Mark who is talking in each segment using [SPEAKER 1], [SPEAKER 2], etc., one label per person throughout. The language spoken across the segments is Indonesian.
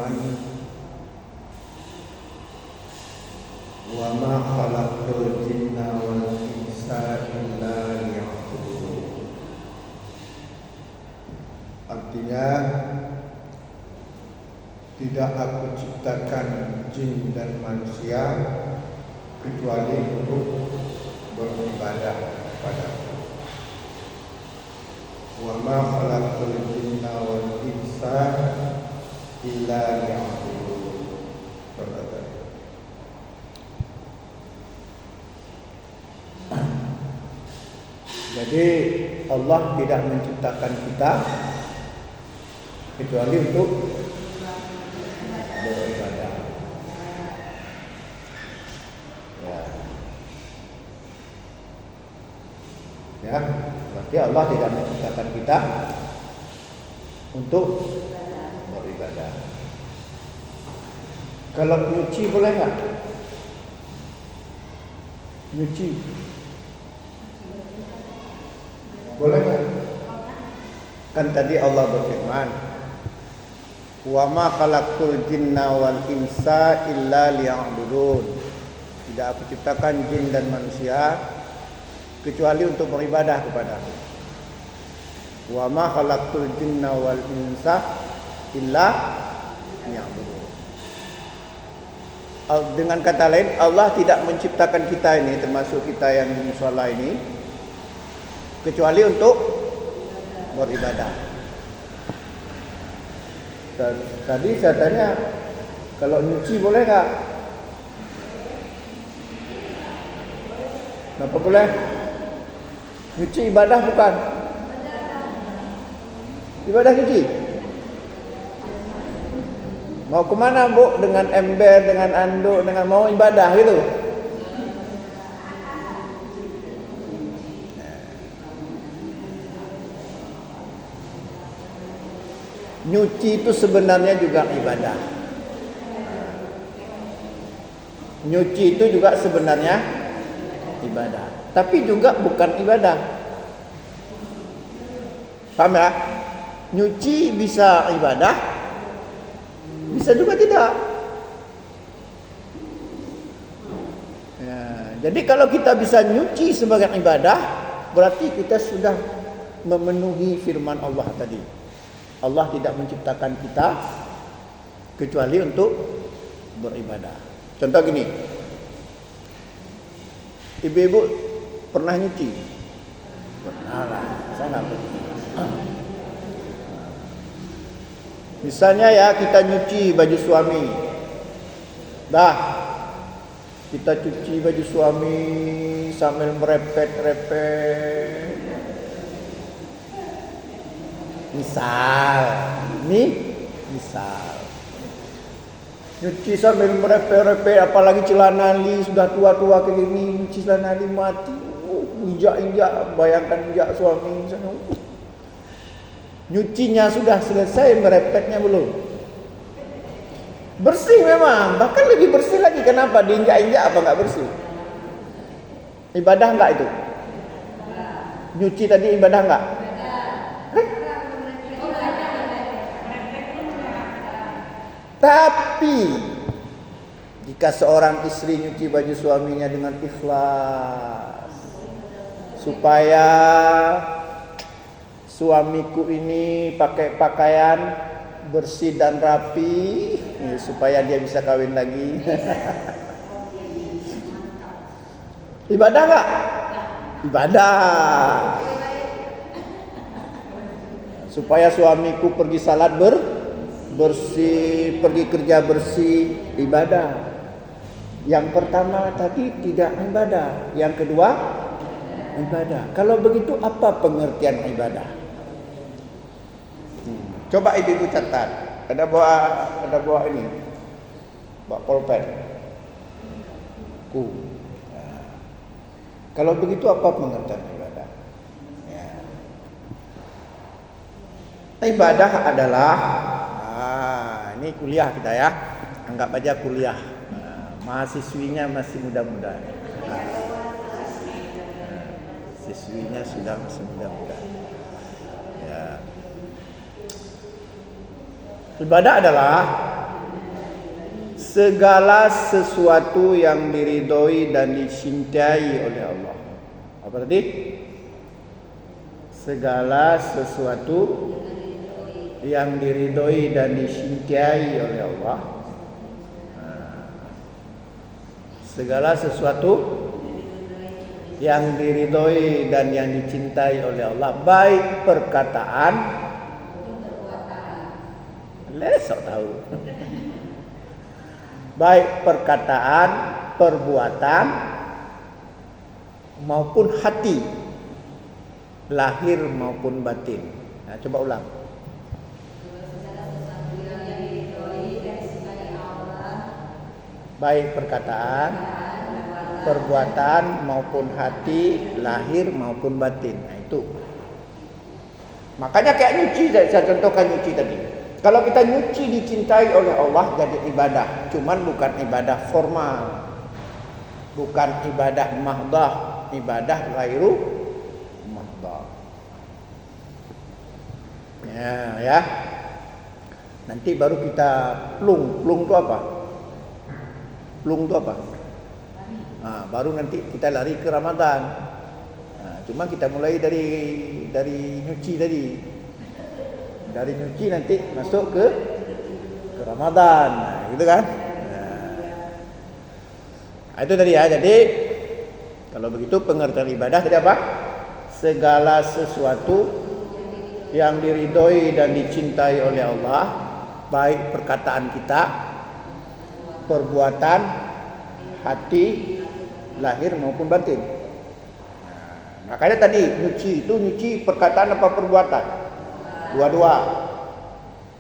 [SPEAKER 1] berfirman, "Wa ma khalaqtul jinna wal insa illa liya'budun." Artinya, tidak aku ciptakan jin dan manusia kecuali untuk beribadah kepadaku. Wa ma khalaqtul jinna wal insa illa liya'budun. Jadi Allah tidak menciptakan kita kecuali untuk beribadah. Ya, berarti Allah tidak menciptakan kita untuk beribadah. Kalau nyuci boleh nggak? Nyuci boleh nggak? Kan tadi Allah berfirman, "Wa ma khalaqtul jinna wal insa illa liya'budun." Tidak aku ciptakan jin dan manusia kecuali untuk beribadah kepadaku. Wa ma khalaqtul jinna wal insa illa liya'budun. Dengan kata lain, Allah tidak menciptakan kita ini, termasuk kita yang di musala ini, kecuali untuk beribadah. Tadi saya tanya, kalau nyuci boleh nggak? Kenapa boleh? Nyuci ibadah bukan? Ibadah nyuci? Mau kemana bu? Dengan ember, dengan anduk, dengan mau ibadah gitu? Nyuci itu sebenarnya juga ibadah. Nyuci itu juga sebenarnya ibadah, tapi juga bukan ibadah. Paham ya? Nyuci bisa ibadah, bisa juga tidak. Ya, jadi kalau kita bisa nyuci sebagai ibadah, berarti kita sudah memenuhi firman Allah tadi. Allah tidak menciptakan kita kecuali untuk beribadah. Contoh gini, ibu-ibu pernah nyuci? Pernah lah, saya nggak pernah. Misalnya ya, kita nyuci baju suami, dah kita cuci baju suami sambil merepet-repet. Misal nyuci sambil merepet-repet, apalagi celana li sudah tua-tua kayak gini, nyuci celana li mati, injak-injak, bayangkan injak suami misalnya. Nyucinya sudah selesai, merepetnya belum. Bersih memang, bahkan lebih bersih lagi. Kenapa? Diinjak-injak apa nggak bersih? Ibadah nggak itu? Nyuci tadi ibadah nggak? Tapi jika seorang istri nyuci baju suaminya dengan ikhlas, supaya suamiku ini pakai pakaian bersih dan rapi, supaya dia bisa kawin lagi. Ibadah nggak? Ibadah. Supaya suamiku pergi salat bersih, pergi kerja bersih, ibadah. Yang pertama tadi tidak ibadah, yang kedua ibadah. Kalau begitu apa pengertian ibadah? Coba ibu catat. Ada buah ini, buah pulpen. Kalau begitu apa pengertian ibadah? Ya. Ibadah adalah ini kuliah kita ya, anggap aja kuliah. Mahasiswinya masih muda-muda. Siswinya sudah masih muda-muda. Ya. Ibadah adalah segala sesuatu yang diridhoi dan dicintai oleh Allah. Apa tadi? Segala sesuatu yang diridhoi dan dicintai oleh Allah. Segala sesuatu yang diridhoi dan yang dicintai oleh Allah, baik perkataan, lesok tahu, baik perkataan, perbuatan maupun hati, lahir maupun batin. Nah, coba ulang. Baik perkataan, perbuatan maupun hati, lahir maupun batin. Nah, itu. Makanya kayak nyuci, saya contohkan nyuci tadi. Kalau kita nyuci dicintai oleh Allah jadi ibadah, cuman bukan ibadah formal. Bukan ibadah mahdah, ibadah ghairu mahdah. Ya. Nanti baru kita plung. Plung itu apa? Plung itu apa? Nah, baru nanti kita lari ke Ramadan. Nah, cuma kita mulai dari nyuci tadi. Dari nyuci nanti masuk ke Ramadan. Nah, gitu kan? Nah, itu tadi ya. Jadi kalau begitu pengertian ibadah tadi apa? Segala sesuatu yang diridhoi dan dicintai oleh Allah, baik perkataan kita, perbuatan, hati, lahir maupun batin. Nah, makanya tadi nyuci itu nyuci perkataan apa perbuatan? Dua-dua.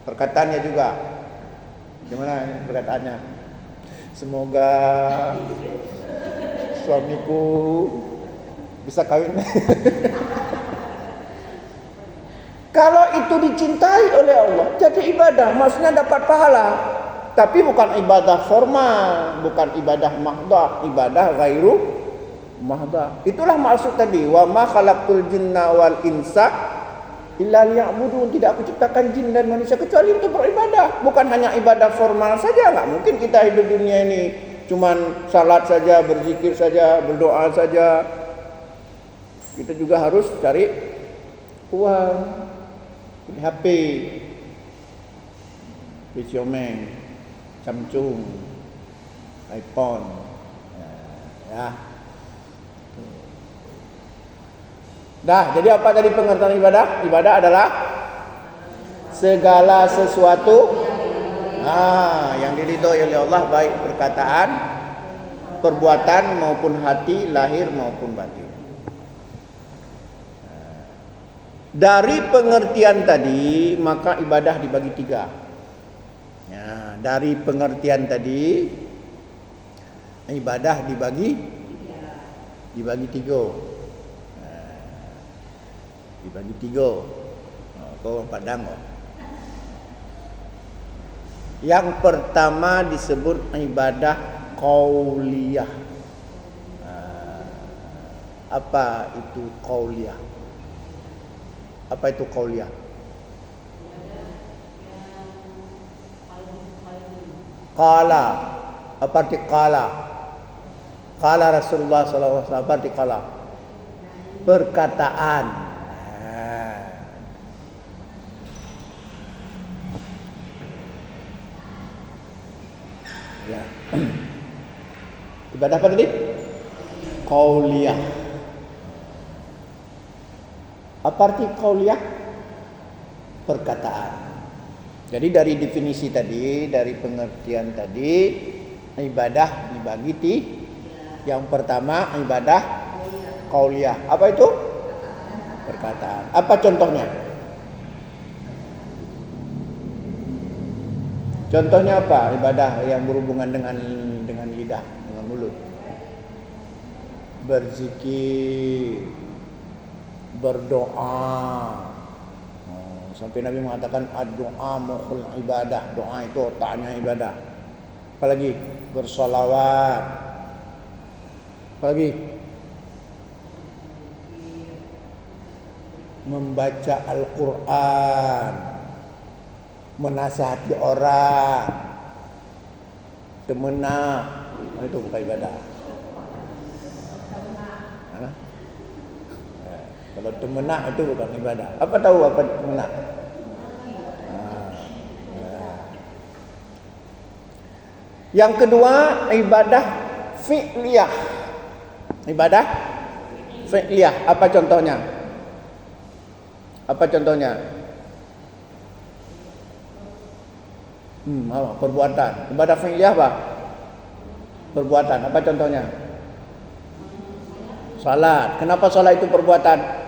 [SPEAKER 1] Perkataannya juga. Gimana perkataannya? Semoga suamiku bisa kawin. Kalau itu dicintai oleh Allah, jadi ibadah, maksudnya dapat pahala. Tapi bukan ibadah formal, bukan ibadah mahdah, ibadah ghairu mahdah. Itulah maksud tadi, wa ma khalaqtul jinna wal insa illa liya'budun. Tidak aku ciptakan jin dan manusia kecuali untuk beribadah. Bukan hanya ibadah formal saja. Enggak mungkin kita hidup dunia ini cuman salat saja, berzikir saja, berdoa saja. Kita juga harus cari uang, beli HP, Xiaomi, Samsung, iPhone. Ya. Dah, jadi apa tadi pengertian ibadah? Ibadah adalah segala sesuatu yang diridhoi oleh Allah, baik perkataan, perbuatan maupun hati, lahir maupun batin. Dari pengertian tadi, maka ibadah dibagi tiga. Ya, dari pengertian tadi, ibadah dibagi tiga. Dibagi tiga. Kau padang. Yang pertama disebut ibadah qauliyah. Apa itu qauliyah? Apa itu qauliyah? Qala. Apa arti qala? Qala Rasulullah sallallahu alaihi wasallam. Apa arti qala? Perkataan. Ya. Ibadah apa tadi? Qauliyah. Apa arti qauliyah? Perkataan. Jadi dari definisi tadi, dari pengertian tadi, ibadah dibagi tiga. Yang pertama ibadah qauliyah. Apa itu? Perkataan. Apa contohnya? Contohnya apa? Ibadah yang berhubungan dengan lidah, dengan mulut. Berzikir, berdoa. Sampai Nabi mengatakan ad-doa mukhul ibadah. Doa itu otaknya ibadah. Apalagi bersolawat. Apalagi membaca Al-Quran, menasihati orang, Temenak. Itu bukan ibadah. Ha? Kalau temenak itu bukan ibadah. Apa tahu apa temenak? Yang kedua, ibadah fi'liyah. Ibadah fi'liyah. Apa contohnya? Apa contohnya? Perbuatan. Ibadah fi'liyah apa? Perbuatan. Apa contohnya? Salat. Kenapa salat itu perbuatan?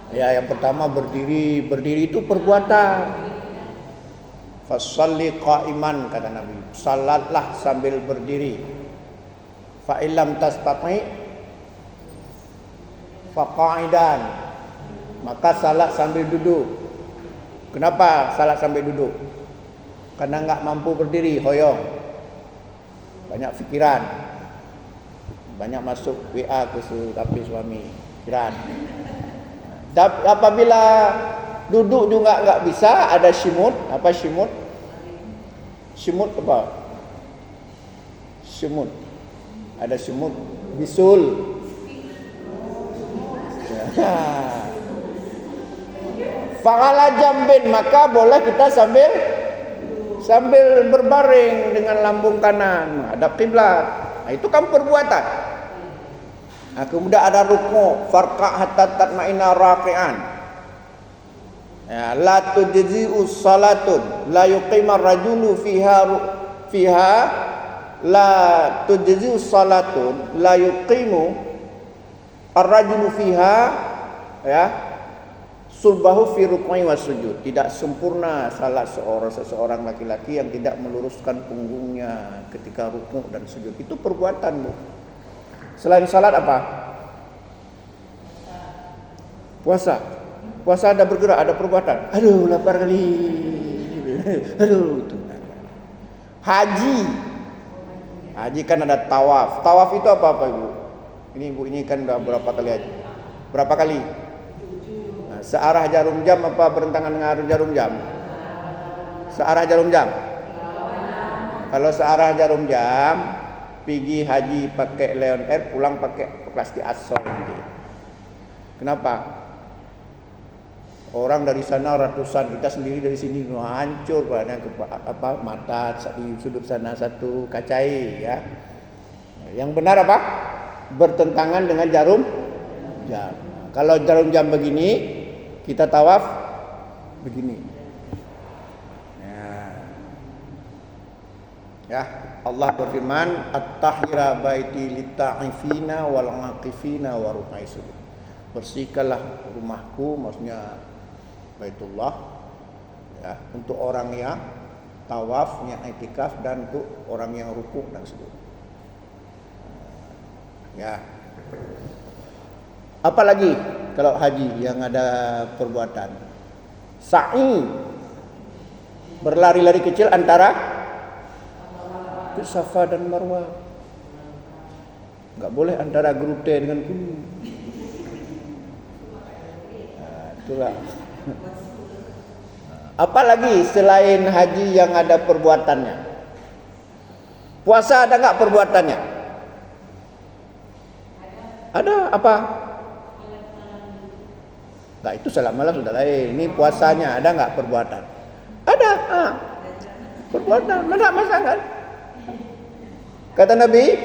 [SPEAKER 1] Ya, yang pertama berdiri. Berdiri itu perbuatan. Fasalli qa'iman, kata Nabi. Salatlah sambil berdiri. Fa illam tastati fa qa'idan. Maka salat sambil duduk. Kenapa salat sambil duduk? Karena enggak mampu berdiri, hoyong. Banyak fikiran. Banyak masuk WA ke suami, pikiran. Apabila duduk juga enggak bisa, ada syimut. Apa syimut? Syimut apa? Syimut. Ada syimut, bisul. Fa'ala jambin, maka boleh kita sambil berbaring dengan lambung kanan hadap kiblat. Nah, itu kan perbuatan. Nah, kemudian ada rukuk, farqa hatta tatma'inna raqi'an. Ya, la tujzi'u salatun la yuqimar rajulu fiha la tujzi'u salatun la yuqimu ar-rajulu fiha, ya, sulbahu fi rukui was sujud. Tidak sempurna salat seseorang laki-laki yang tidak meluruskan punggungnya ketika rukuk dan sujud. Itu perbuatan, Bu. Selain salat apa? Puasa. Puasa ada bergerak, ada perbuatan. Aduh, lapar kali. Aduh, itu. Haji. Haji kan ada tawaf. Tawaf itu apa, Ibu? Ini Ibu ini kan udah berapa kali haji? Berapa kali? Searah jarum jam apa berentangan dengan jarum jam? Searah jarum jam. Kalau searah jarum jam, pergi haji pakai Lion Air, pulang pakai plastik asal nanti. Kenapa? Orang dari sana ratusan, kita sendiri dari sini hancur pada mata di sudut sana satu kacai, ya. Yang benar apa? Bertentangan dengan jarum jam. Kalau jarum jam begini, kita tawaf begini. Ya, Allah berfirman, "At-tahira baiti lit-ta'ifina wal 'aqifina wa ruk'ai sujud." Bersihkanlah rumahku, maksudnya Baitullah, ya, untuk orang yang tawaf, yang i'tikaf, dan untuk orang yang rukuk dan sujud. Ya. Apalagi kalau haji yang ada perbuatan sa'i, berlari-lari kecil antara Safa dan Marwah. Enggak boleh antara Grute dengan Gunung. Nah, itulah. Apalagi selain haji yang ada perbuatannya? Puasa ada enggak perbuatannya? Ada apa? Nah, itu salat malam sudah lain. Ini puasanya ada enggak perbuatan? Ada. Perbuatan. Mana masalah kan? Kata Nabi,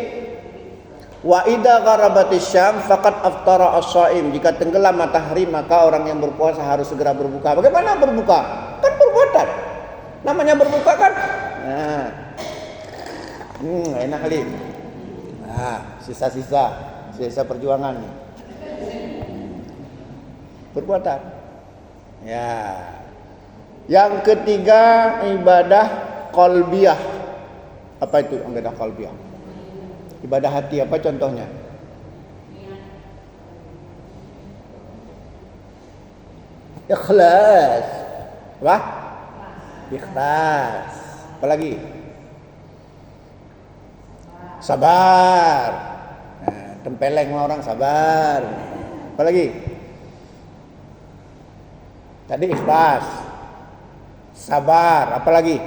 [SPEAKER 1] wa idza gharabatis syam faqad aftara as-shaim. Jika tenggelam matahari maka orang yang berpuasa harus segera berbuka. Bagaimana berbuka? Kan perbuatan. Namanya berbuka kan? Nah. Enak kali. Nah, sisa perjuangan nih. Perbuatan. Ya. Yang ketiga, ibadah qalbiyah. Apa itu ibadah qalbiyah? Ibadah hati, apa contohnya? Ikhlas. Apa? Ikhlas. Apa lagi? Sabar. Nah, tempeleng orang sabar. Apa lagi? Tadi ikhlas, sabar, apa lagi?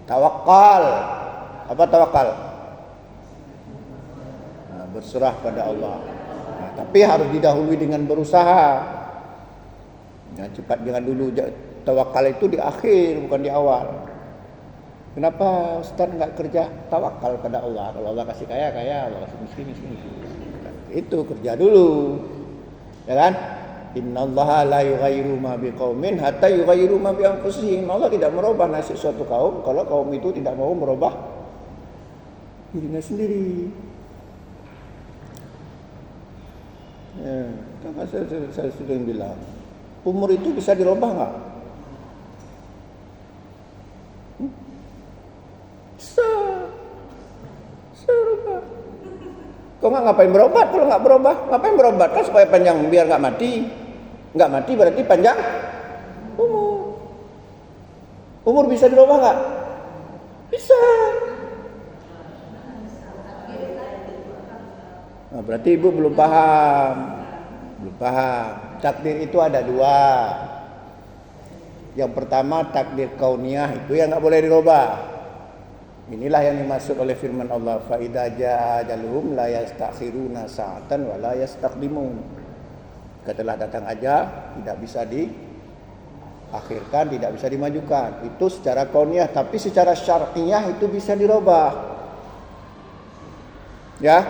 [SPEAKER 1] Tawakal. Apa tawakal? Nah, berserah pada Allah. Nah, tapi harus didahului dengan berusaha. Nah, cepat jangan dulu. Tawakal itu di akhir, bukan di awal. Kenapa Ustaz nggak kerja? Tawakal pada Allah. Kalau Allah kasih kaya, kaya. Allah kasih miskin, miskin. Itu kerja dulu. Ya kan? Innallaha la yughayyiru ma biqaumin hatta yughayyiru ma bi anfusihim. Allah tidak merubah nasib suatu kaum kalau kaum itu tidak mau merubah dirinya sendiri. Ya, kan saya sudah bilang, umur itu bisa dirubah enggak? Bisa. Bisa rubah. Kok nggak ngapain berobat? Kalau nggak berubah, ngapain berobat? Kan supaya panjang, biar nggak mati. Nggak mati berarti panjang umur. Umur bisa dirubah nggak? Bisa. Nah, berarti ibu belum paham. Belum paham. Takdir itu ada dua. Yang pertama takdir kauniyah, itu yang nggak boleh dirubah. Inilah yang dimaksud oleh firman Allah, fa idza jaa ajaluhum la yastakhiruna sa'atan wa la yastaqdimun. Setelah datang ajal tidak bisa diakhirkan, tidak bisa dimajukan. Itu secara kauniyah, tapi secara syar'iyah itu bisa dirubah. Ya.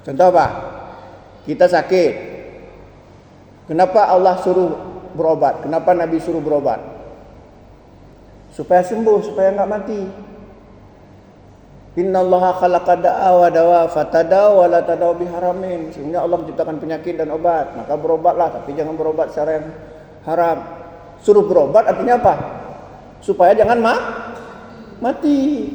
[SPEAKER 1] Contoh apa? Kita sakit. Kenapa Allah suruh berobat? Kenapa Nabi suruh berobat? Supaya sembuh, supaya enggak mati. Innallaha khalaqa da'a wa dawa fatadaw wa la tadaw biharamin. Sehingga Allah menciptakan penyakit dan obat, maka berobatlah, tapi jangan berobat secara yang haram. Suruh berobat artinya apa? Supaya jangan mati.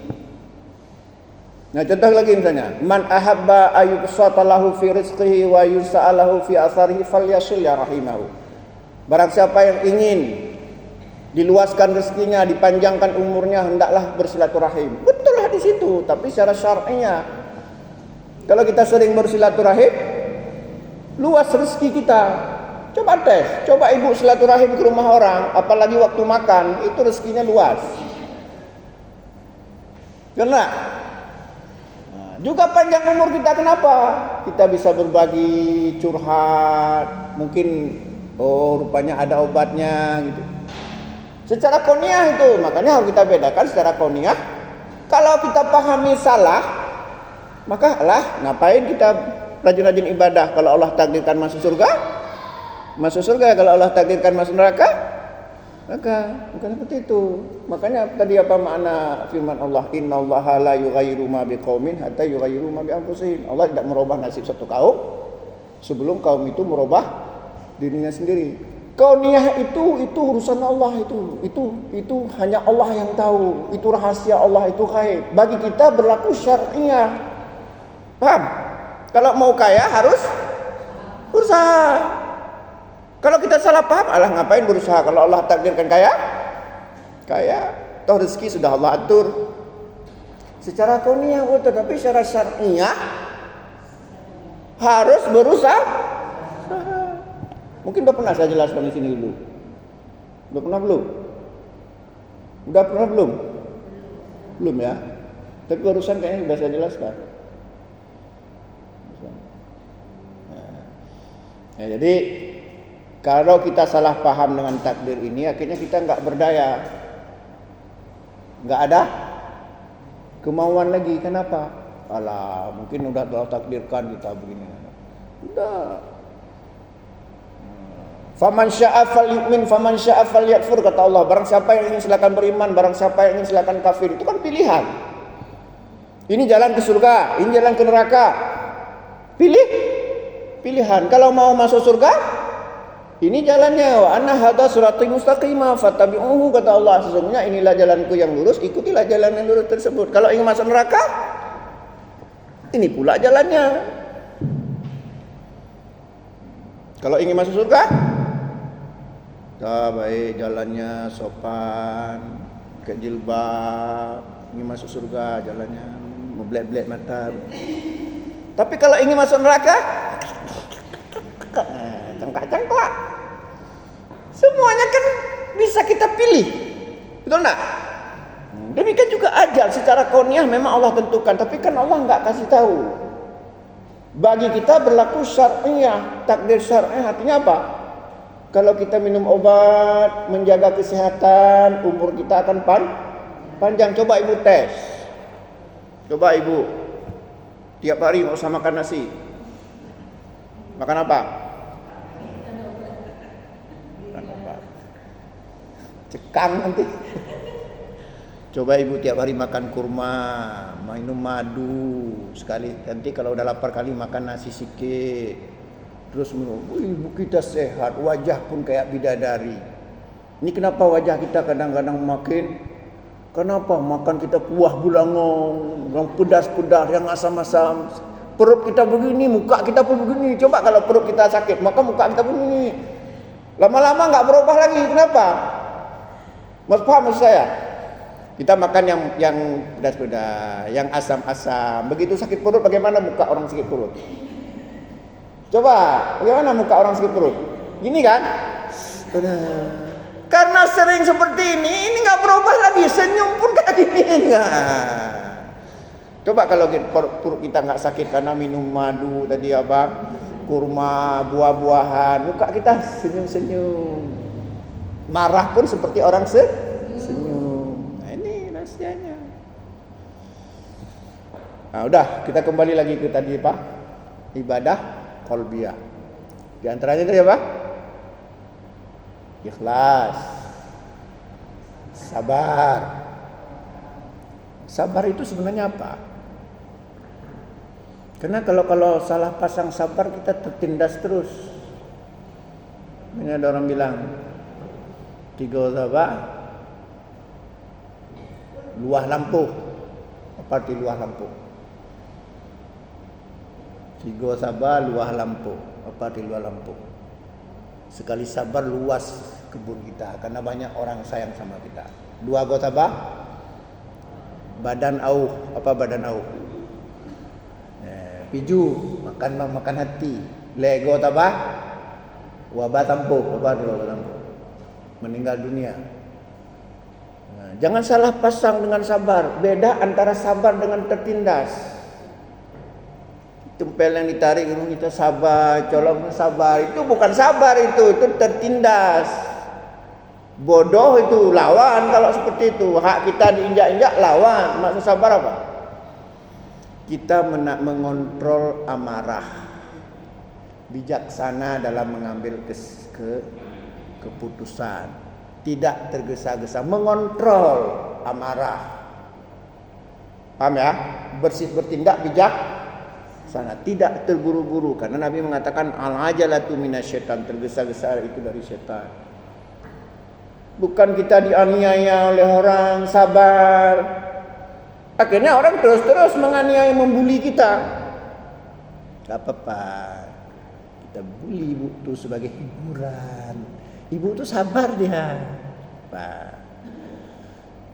[SPEAKER 1] Nah, contoh lagi misalnya, man ahabba ayyubsata lahu fi rizqihi wa yus'alahu fi atharihi falyasil ya rahimahu. Barang siapa yang ingin diluaskan rezekinya, dipanjangkan umurnya, hendaklah bersilaturahim. Betullah di situ, tapi secara syar'inya. Kalau kita sering bersilaturahim, luas rezeki kita. Coba tes, coba ibu silaturahim ke rumah orang, apalagi waktu makan, itu rezekinya luas. Karena juga panjang umur kita, kenapa? Kita bisa berbagi, curhat, mungkin rupanya ada obatnya gitu. Secara kauniyah itu, makanya harus kita bedakan secara kauniyah. Kalau kita pahami salah, maka ngapain kita rajin-rajin ibadah? Kalau Allah takdirkan masuk surga, masuk surga. Kalau Allah takdirkan masuk neraka, maka bukan seperti itu. Makanya tadi apa makna firman Allah? Innallaha la yughayyiru ma biqaumin hatta yughayyiru ma bi anfusihim. Allah tidak merubah nasib satu kaum sebelum kaum itu merubah dirinya sendiri. Kauniyah itu urusan Allah, itu hanya Allah yang tahu, itu rahasia Allah, itu gaib. Bagi kita berlaku syar'iyah. Paham? Kalau mau kaya harus berusaha. Kalau kita salah paham, ngapain berusaha? Kalau Allah takdirkan kaya, toh rezeki sudah Allah atur. Secara kauniyah betul, tapi secara syar'iyah harus berusaha. Mungkin udah pernah saya jelaskan di sini dulu. Udah pernah belum? Udah pernah belum? Belum ya. Tapi urusan kayaknya sudah saya jelaskan. Nah, jadi kalau kita salah paham dengan takdir ini, akhirnya kita nggak berdaya, nggak ada kemauan lagi. Kenapa? Mungkin udah Allah takdirkan kita begini. Udah. Faman syaa falyu'min faman syaa falyakfur, kata Allah. Barang siapa yang ingin silakan beriman, barang siapa yang ingin silakan kafir. Itu kan pilihan. Ini jalan ke surga, ini jalan ke neraka. Pilihan. Kalau mau masuk surga, ini jalannya. Wa anna hadza sirati mustaqima fattabi'uhu, kata Allah. Sesungguhnya inilah jalanku yang lurus, ikutilah jalan yang lurus tersebut. Kalau ingin masuk neraka, ini pula jalannya. Kalau ingin masuk surga, baik jalannya sopan, pakai jilbab, ingin masuk surga jalannya memblek-blek mata. Tapi kalau ingin masuk neraka, cengkak-cengklak. Semuanya kan bisa kita pilih. Betul enggak? Demikian juga ajal secara kauniyah memang Allah tentukan, tapi kan Allah enggak kasih tahu. Bagi kita berlaku syar'iyah, takdir syar'iyah artinya apa? Kalau kita minum obat, menjaga kesehatan, umur kita akan panjang. Coba ibu tes. Coba ibu tiap hari nggak usah makan nasi. Makan apa? Makan apa? Cekang nanti. Coba ibu tiap hari makan kurma, minum madu sekali. Nanti kalau udah lapar kali makan nasi sikit. Terus minum. Ibu kita sehat, wajah pun kayak bidadari. Ini kenapa wajah kita kadang-kadang makin? Kenapa makan kita kuah bulangong, yang pedas-pedas, yang asam-asam. Perut kita begini, muka kita pun begini. Coba kalau perut kita sakit, maka muka kita begini. Lama-lama nggak berubah lagi. Kenapa? Mas paham maksud saya? Kita makan yang pedas-pedas, yang asam-asam. Begitu sakit perut, bagaimana muka orang sakit perut? Coba, bagaimana muka orang sakit perut? Gini kan? Karena sering seperti ini nggak berubah lagi. Senyum pun kayak gini enggak. Coba kalau perut kita nggak sakit karena minum madu tadi apa, kurma, buah-buahan, muka kita senyum-senyum. Marah pun seperti orang senyum. Nah, ini rahasianya. Nah, udah kita kembali lagi ke tadi apa? Ibadah qalbiyah. Di antaranya tadi apa? Ikhlas. Sabar. Sabar itu sebenarnya apa? Karena kalau salah pasang sabar kita tertindas terus. Ini ada orang bilang 3 sabar luah lampu. Apa arti luah lampu? 3 sabar luah lampu. Apa arti luah lampu? Sekali sabar luas kebun kita karena banyak orang sayang sama kita. 2 sabar badan auh. Apa badan auh? Piju makan hati. Lego tabah wabah tampuh. Apa arti wabah tampuh? Meninggal dunia. Nah, jangan salah pasang dengan sabar. Beda antara sabar dengan tertindas. Tempel yang ditarik kita sabar, colong sabar. Itu bukan sabar itu tertindas. Bodoh itu lawan kalau seperti itu. Hak kita diinjak-injak lawan. Maksud sabar apa? Kita mengontrol amarah. Bijaksana dalam mengambil keputusan, tidak tergesa-gesa, mengontrol amarah. Paham ya? Bertindak bijak sana, tidak terburu-buru karena Nabi mengatakan al-ajalatu minasyaitan, tergesa-gesa itu dari setan. Bukan kita dianiaya oleh orang, sabar. Akhirnya orang terus menganiaya, membuli kita. Gak apa-apa. Kita bully ibu itu sebagai hiburan. Ibu itu sabar dia. Pak.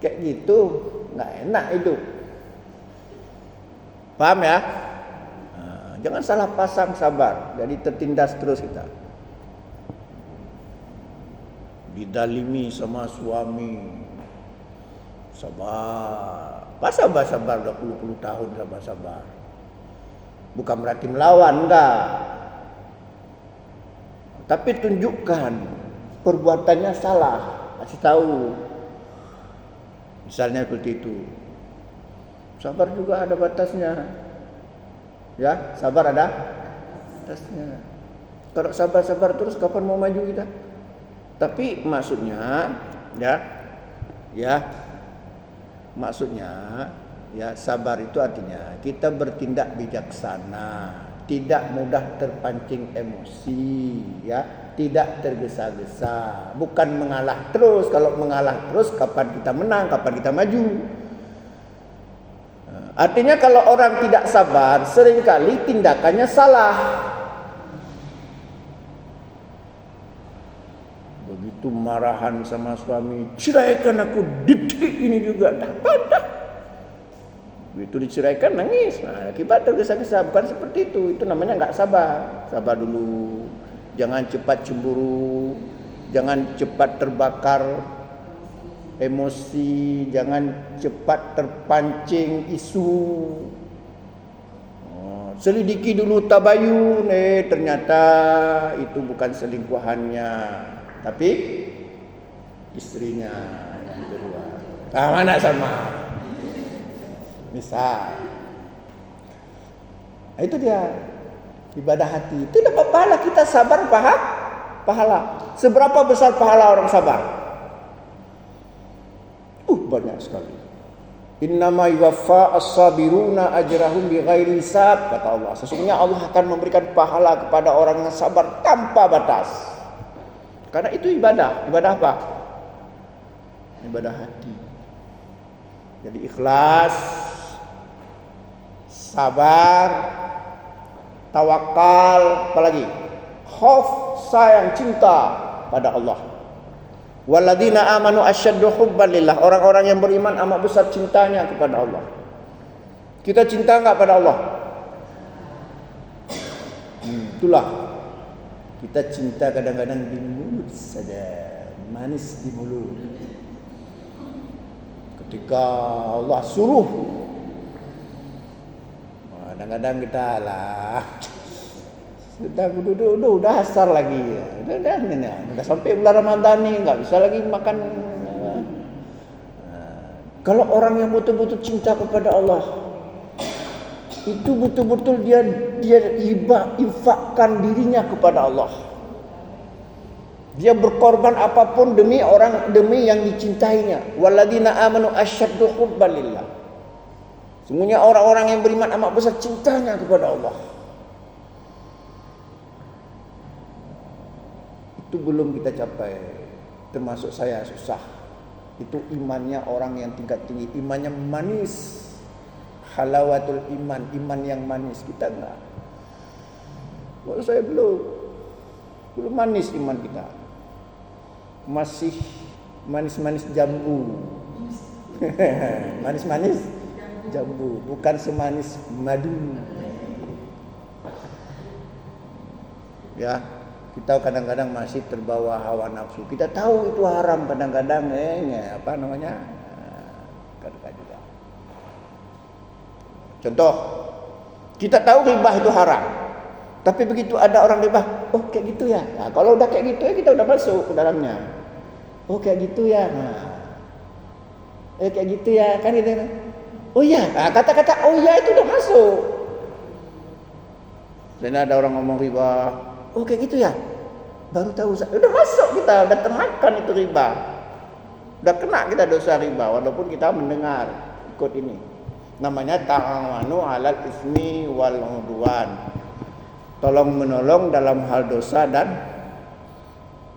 [SPEAKER 1] Kayak gitu nggak enak hidup. Paham ya? Nah, jangan salah pasang sabar. Jadi tertindas terus kita. Didalimi sama suami. Sabar. Sabar udah puluh tahun sabar. Bukan berarti melawan, enggak. Tapi tunjukkan perbuatannya salah, kasih tahu. Misalnya seperti itu. Sabar juga ada batasnya. Ya, sabar ada batasnya. Kalau sabar terus kapan mau maju kita? Tapi maksudnya maksudnya sabar itu artinya kita bertindak bijaksana, tidak mudah terpancing emosi, tidak tergesa-gesa, bukan mengalah terus. Kalau mengalah terus kapan kita menang, kapan kita maju? Artinya kalau orang tidak sabar seringkali tindakannya salah. Begitu marahan sama suami, ceraikan aku, detik ini juga dah. Begitu diceraikan nangis. Nah, akibat tergesa-gesa, bukan seperti itu. Itu namanya enggak sabar. Sabar dulu. Jangan cepat cemburu. jangan cepat terbakar emosi, jangan cepat terpancing isu. Selidiki dulu tabayun, ternyata itu bukan selingkuhannya, tapi istrinya yang kedua. Mana sama? Misal, itu dia ibadah hati. Itu dapat pahala, kita sabar pahala. Seberapa besar pahala orang sabar? Banyak sekali. Innama yuwaffa as-sabiruna ajrahum bighairi hisab, kata Allah. Sesungguhnya Allah akan memberikan pahala kepada orang yang sabar tanpa batas. Karena itu ibadah. Ibadah apa? Ibadah hati. Jadi ikhlas, sabar, tawakal, apalagi khauf, sayang, cinta pada Allah. Walladzina amanu asyaddu hubban lillah. Orang-orang yang beriman amat besar cintanya kepada Allah. Kita cinta enggak pada Allah? Itulah. Kita cinta kadang-kadang di mulut saja, manis di mulut. Ketika Allah suruh, kadang-kadang kita lah sudah duduk udah asar lagi, udah sampai bulan Ramadan nih nggak bisa lagi makan. Kalau orang yang betul-betul cinta kepada Allah, itu betul-betul dia infakkan dirinya kepada Allah. Dia berkorban apapun demi yang dicintainya. Walladzina amanu asyaddu hubban lillah. Sungguhnya orang-orang yang beriman amat besar cintanya kepada Allah. Itu belum kita capai, termasuk saya susah. Itu imannya orang yang tingkat tinggi, imannya manis, halawatul iman, iman yang manis. Kita enggak. Kalau saya belum manis iman kita, masih manis-manis jambu. Manis-manis jambu, bukan semanis madu. Ya. Kita kadang-kadang masih terbawa hawa nafsu. Kita tahu itu haram kadang-kadang, kadang-kadang juga. Contoh, kita tahu ribah itu haram. Tapi begitu ada orang ribah, oh kayak gitu ya. Nah, kalau udah kayak gitu ya kita udah masuk ke dalamnya. Oh kayak gitu ya. Kayak gitu ya, kan gitu. Oh ya, kata-kata oh ya itu udah masuk. Dan ada orang ngomong riba, oh kayak gitu ya, baru tahu, udah masuk kita, udah termakan itu riba, udah kena kita dosa riba, walaupun kita mendengar ikut ini. Namanya ta'awanu 'alal ismi wal 'udwan, tolong menolong dalam hal dosa dan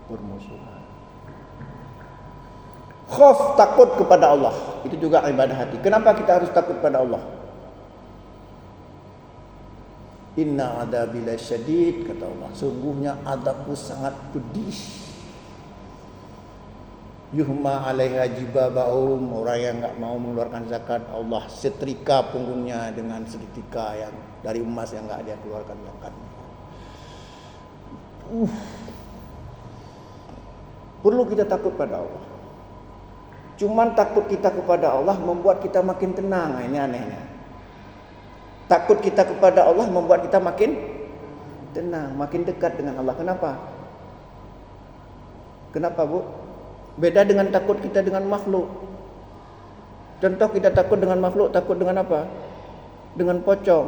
[SPEAKER 1] permusuhan. Khauf, takut kepada Allah, itu juga ibadah hati. Kenapa kita harus takut pada Allah? Inna adabi lasyadid, kata Allah, sungguhnya adabku sangat pedih. Yuhma 'alaiha jibabaum, orang yang enggak mau mengeluarkan zakat, Allah setrika punggungnya dengan seketika yang dari emas yang enggak dia keluarkan zakat. Perlu kita takut pada Allah. Cuman takut kita kepada Allah membuat kita makin tenang. Ini anehnya. Takut kita kepada Allah membuat kita makin tenang, makin dekat dengan Allah. Kenapa? Kenapa, Bu? Beda dengan takut kita dengan makhluk. Contoh, kita takut dengan makhluk, takut dengan apa? Dengan pocong.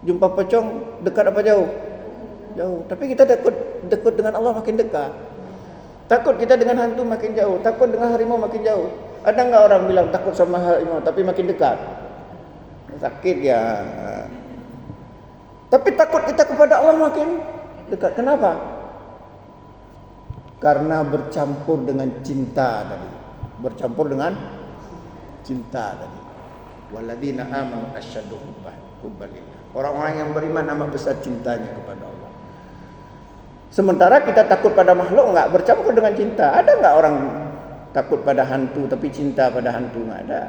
[SPEAKER 1] Jumpa pocong, dekat apa jauh? Jauh. Tapi kita takut dengan Allah makin dekat. Takut kita dengan hantu makin jauh, takut dengan harimau makin jauh. Ada enggak orang bilang takut sama harimau tapi makin dekat? Sakit ya. Tapi takut kita kepada Allah makin dekat. Kenapa? Karena bercampur dengan cinta tadi. Bercampur dengan cinta tadi. Walladzina amanu asyaddu hubban lillah. Orang-orang yang beriman amat besar cintanya kepada Allah. Sementara kita takut pada makhluk enggak bercampur dengan cinta. Ada enggak orang takut pada hantu tapi cinta pada hantu? Enggak ada.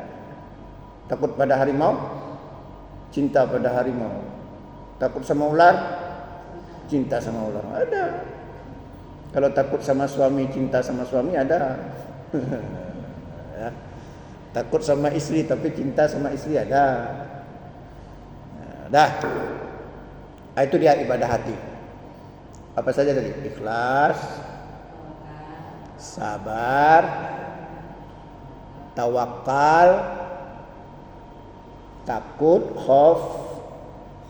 [SPEAKER 1] Takut pada harimau, cinta pada harimau. Takut sama ular, cinta sama ular. Ada. Kalau takut sama suami, cinta sama suami ada. Ya. Takut sama istri tapi cinta sama istri ada. Dah. Itu dia ibadah hati. Apa saja tadi? Ikhlas, sabar, tawakal, takut, khauf,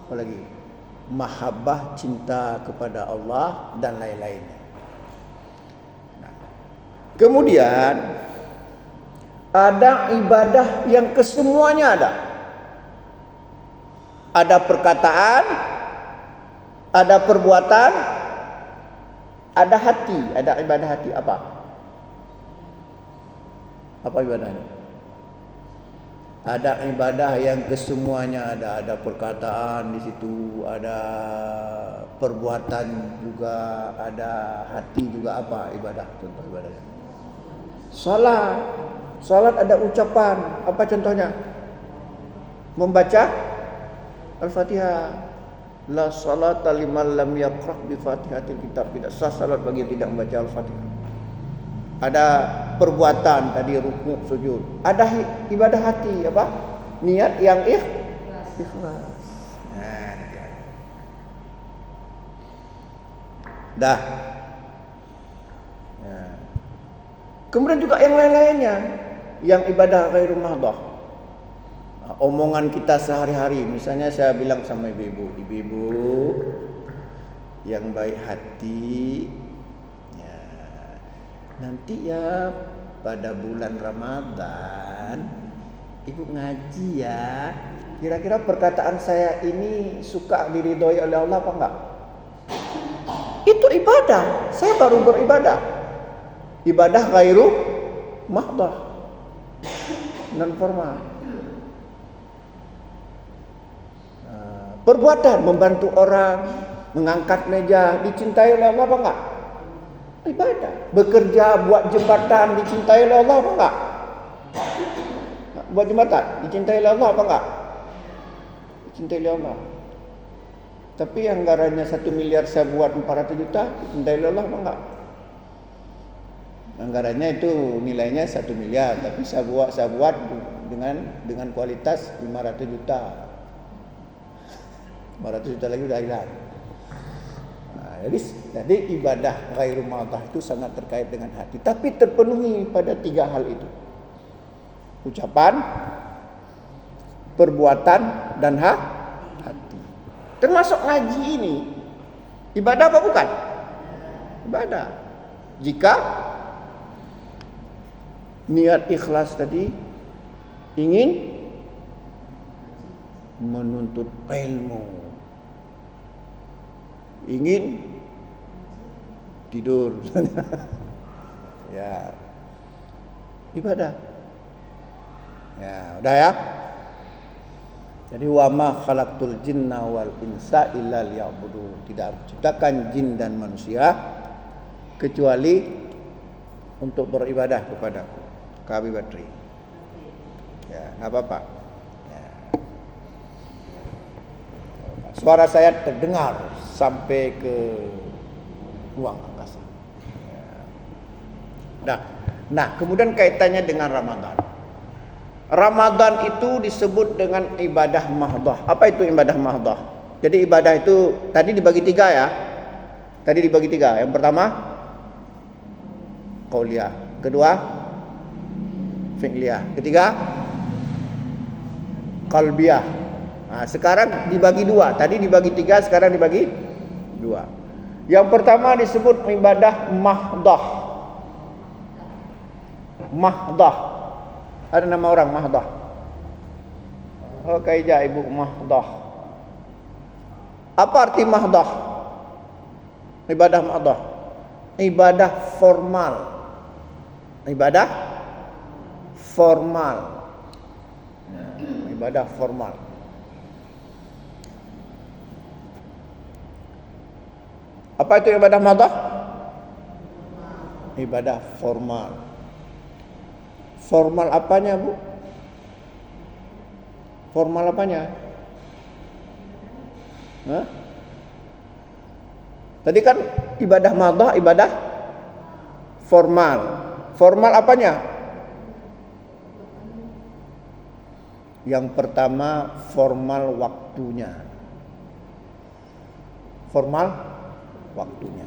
[SPEAKER 1] apa lagi? Mahabbah, cinta kepada Allah dan lain-lain. Kemudian ada ibadah yang kesemuanya ada. Ada perkataan, ada perbuatan, ada hati, ada ibadah hati. Apa? Apa ibadahnya? Ada ibadah yang kesemuanya ada. Ada perkataan di situ, ada perbuatan juga, ada hati juga. Apa ibadah? Contoh ibadahnya. Salat. Salat ada ucapan. Apa contohnya? Membaca Al-Fatihah. La salata liman lam yaqra' bi Fatihatil kitab. Tidak sah salat bagi yang tidak membaca Al-Fatihah. Ada perbuatan tadi, rukuk, sujud. Ada ibadah hati, apa? Niat yang ikhlas. Dah. Kemudian juga yang lain-lainnya, yang ibadah ghairul mahdah. Omongan kita sehari-hari, misalnya saya bilang sama ibu-ibu yang baik hati, ya, nanti ya pada bulan Ramadan ibu ngaji ya. Kira-kira perkataan saya ini suka diridhoi oleh Allah apa enggak? Itu ibadah. Saya baru beribadah. Ibadah ghairu mahdah, non formal. Perbuatan membantu orang, mengangkat meja, dicintai oleh Allah apa enggak? Ibadah. Bekerja buat jembatan, dicintai oleh Allah apa enggak? Buat jembatan, dicintai oleh Allah apa enggak? Dicintai oleh Allah. Tapi anggarannya 1 miliar saya buat 400 juta, dicintai oleh Allah apa enggak? Anggarannya itu nilainya 1 miliar, tapi saya buat dengan kualitas 500 juta. 500 juta lagi udah hilang. Nah, jadi ibadah ghairul mahdah itu sangat terkait dengan hati, tapi terpenuhi pada 3 hal itu. Ucapan, perbuatan, dan hati. Termasuk ngaji ini ibadah apa bukan? Ibadah. Jika niat ikhlas tadi ingin menuntut ilmu, ingin tidur, ya ibadah. Ya, udah ya. Jadi wa ma khalaqtul jinna wal insa illa liya'budun. Tidak ciptakan jin dan manusia kecuali untuk beribadah kepadaku. Kabi Batri. Ya, enggak apa-apa. Ya. Suara saya terdengar sampai ke ruang angkasa. Ya. Nah, kemudian kaitannya dengan Ramadan. Ramadan itu disebut dengan ibadah mahdah. Apa itu ibadah mahdah? Jadi ibadah itu tadi dibagi 3 ya. Tadi dibagi 3. Yang pertama qauliyah, kedua fi'liyah, ketiga qalbiyah. Nah, sekarang dibagi 2. Tadi dibagi 3, sekarang dibagi 2. Yang pertama disebut ibadah mahdah. Mahdah. Ada nama orang mahdah. Oh, kaija ibu mahdah. Apa arti mahdah? Ibadah mahdah. Ibadah formal. Ibadah formal. Ibadah formal. Apa itu ibadah mahdah? Ibadah formal. Formal apanya, Bu? Formal apanya? Hah? Tadi kan ibadah mahdah, ibadah Formal. Formal apanya? Yang pertama formal waktunya. Formal waktunya.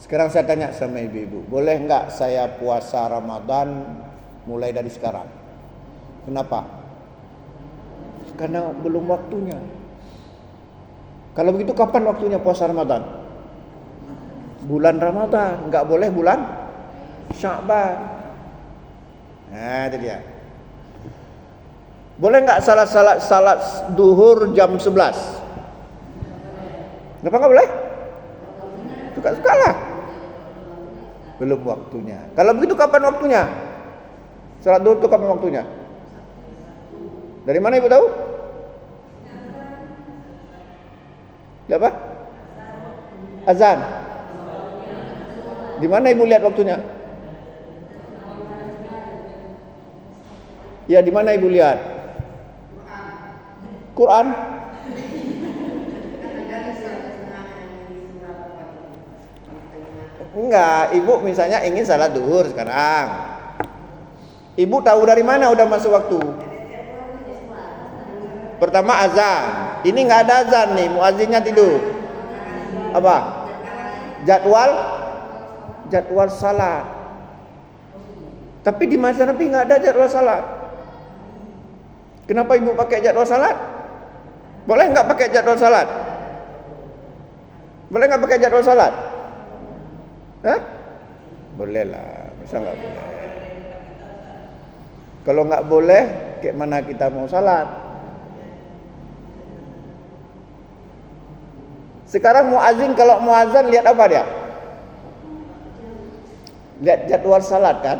[SPEAKER 1] Sekarang saya tanya sama ibu-ibu, boleh enggak saya puasa Ramadan mulai dari sekarang? Kenapa? Karena belum waktunya. Kalau begitu kapan waktunya puasa Ramadan? Bulan Ramadan, enggak boleh bulan Sya'ban. Nah, itu dia. Boleh enggak salat duhur jam 11? Kenapa enggak boleh? Suka-suka lah. Belum waktunya. Kalau begitu kapan waktunya? Salat duhur itu kapan waktunya? Dari mana ibu tahu? Apa? Azan. Di mana ibu lihat waktunya? Ya, di mana ibu lihat? Quran. Enggak, ibu misalnya ingin salat duhur sekarang. Ibu tahu dari mana udah masuk waktu? Pertama azan. Ini enggak ada azan nih, muazzinnya tidur. Apa? Jadwal salat. Tapi di masa Nabi enggak ada jadwal salat. Kenapa ibu pakai jadwal salat? Boleh enggak pakai jadwal salat? Boleh enggak pakai jadwal salat? Hah? Boleh lah, masa enggak boleh? Kalau enggak boleh, kayak mana kita mau salat? Sekarang muazin kalau muazan lihat apa dia? Lihat jadwal salat kan?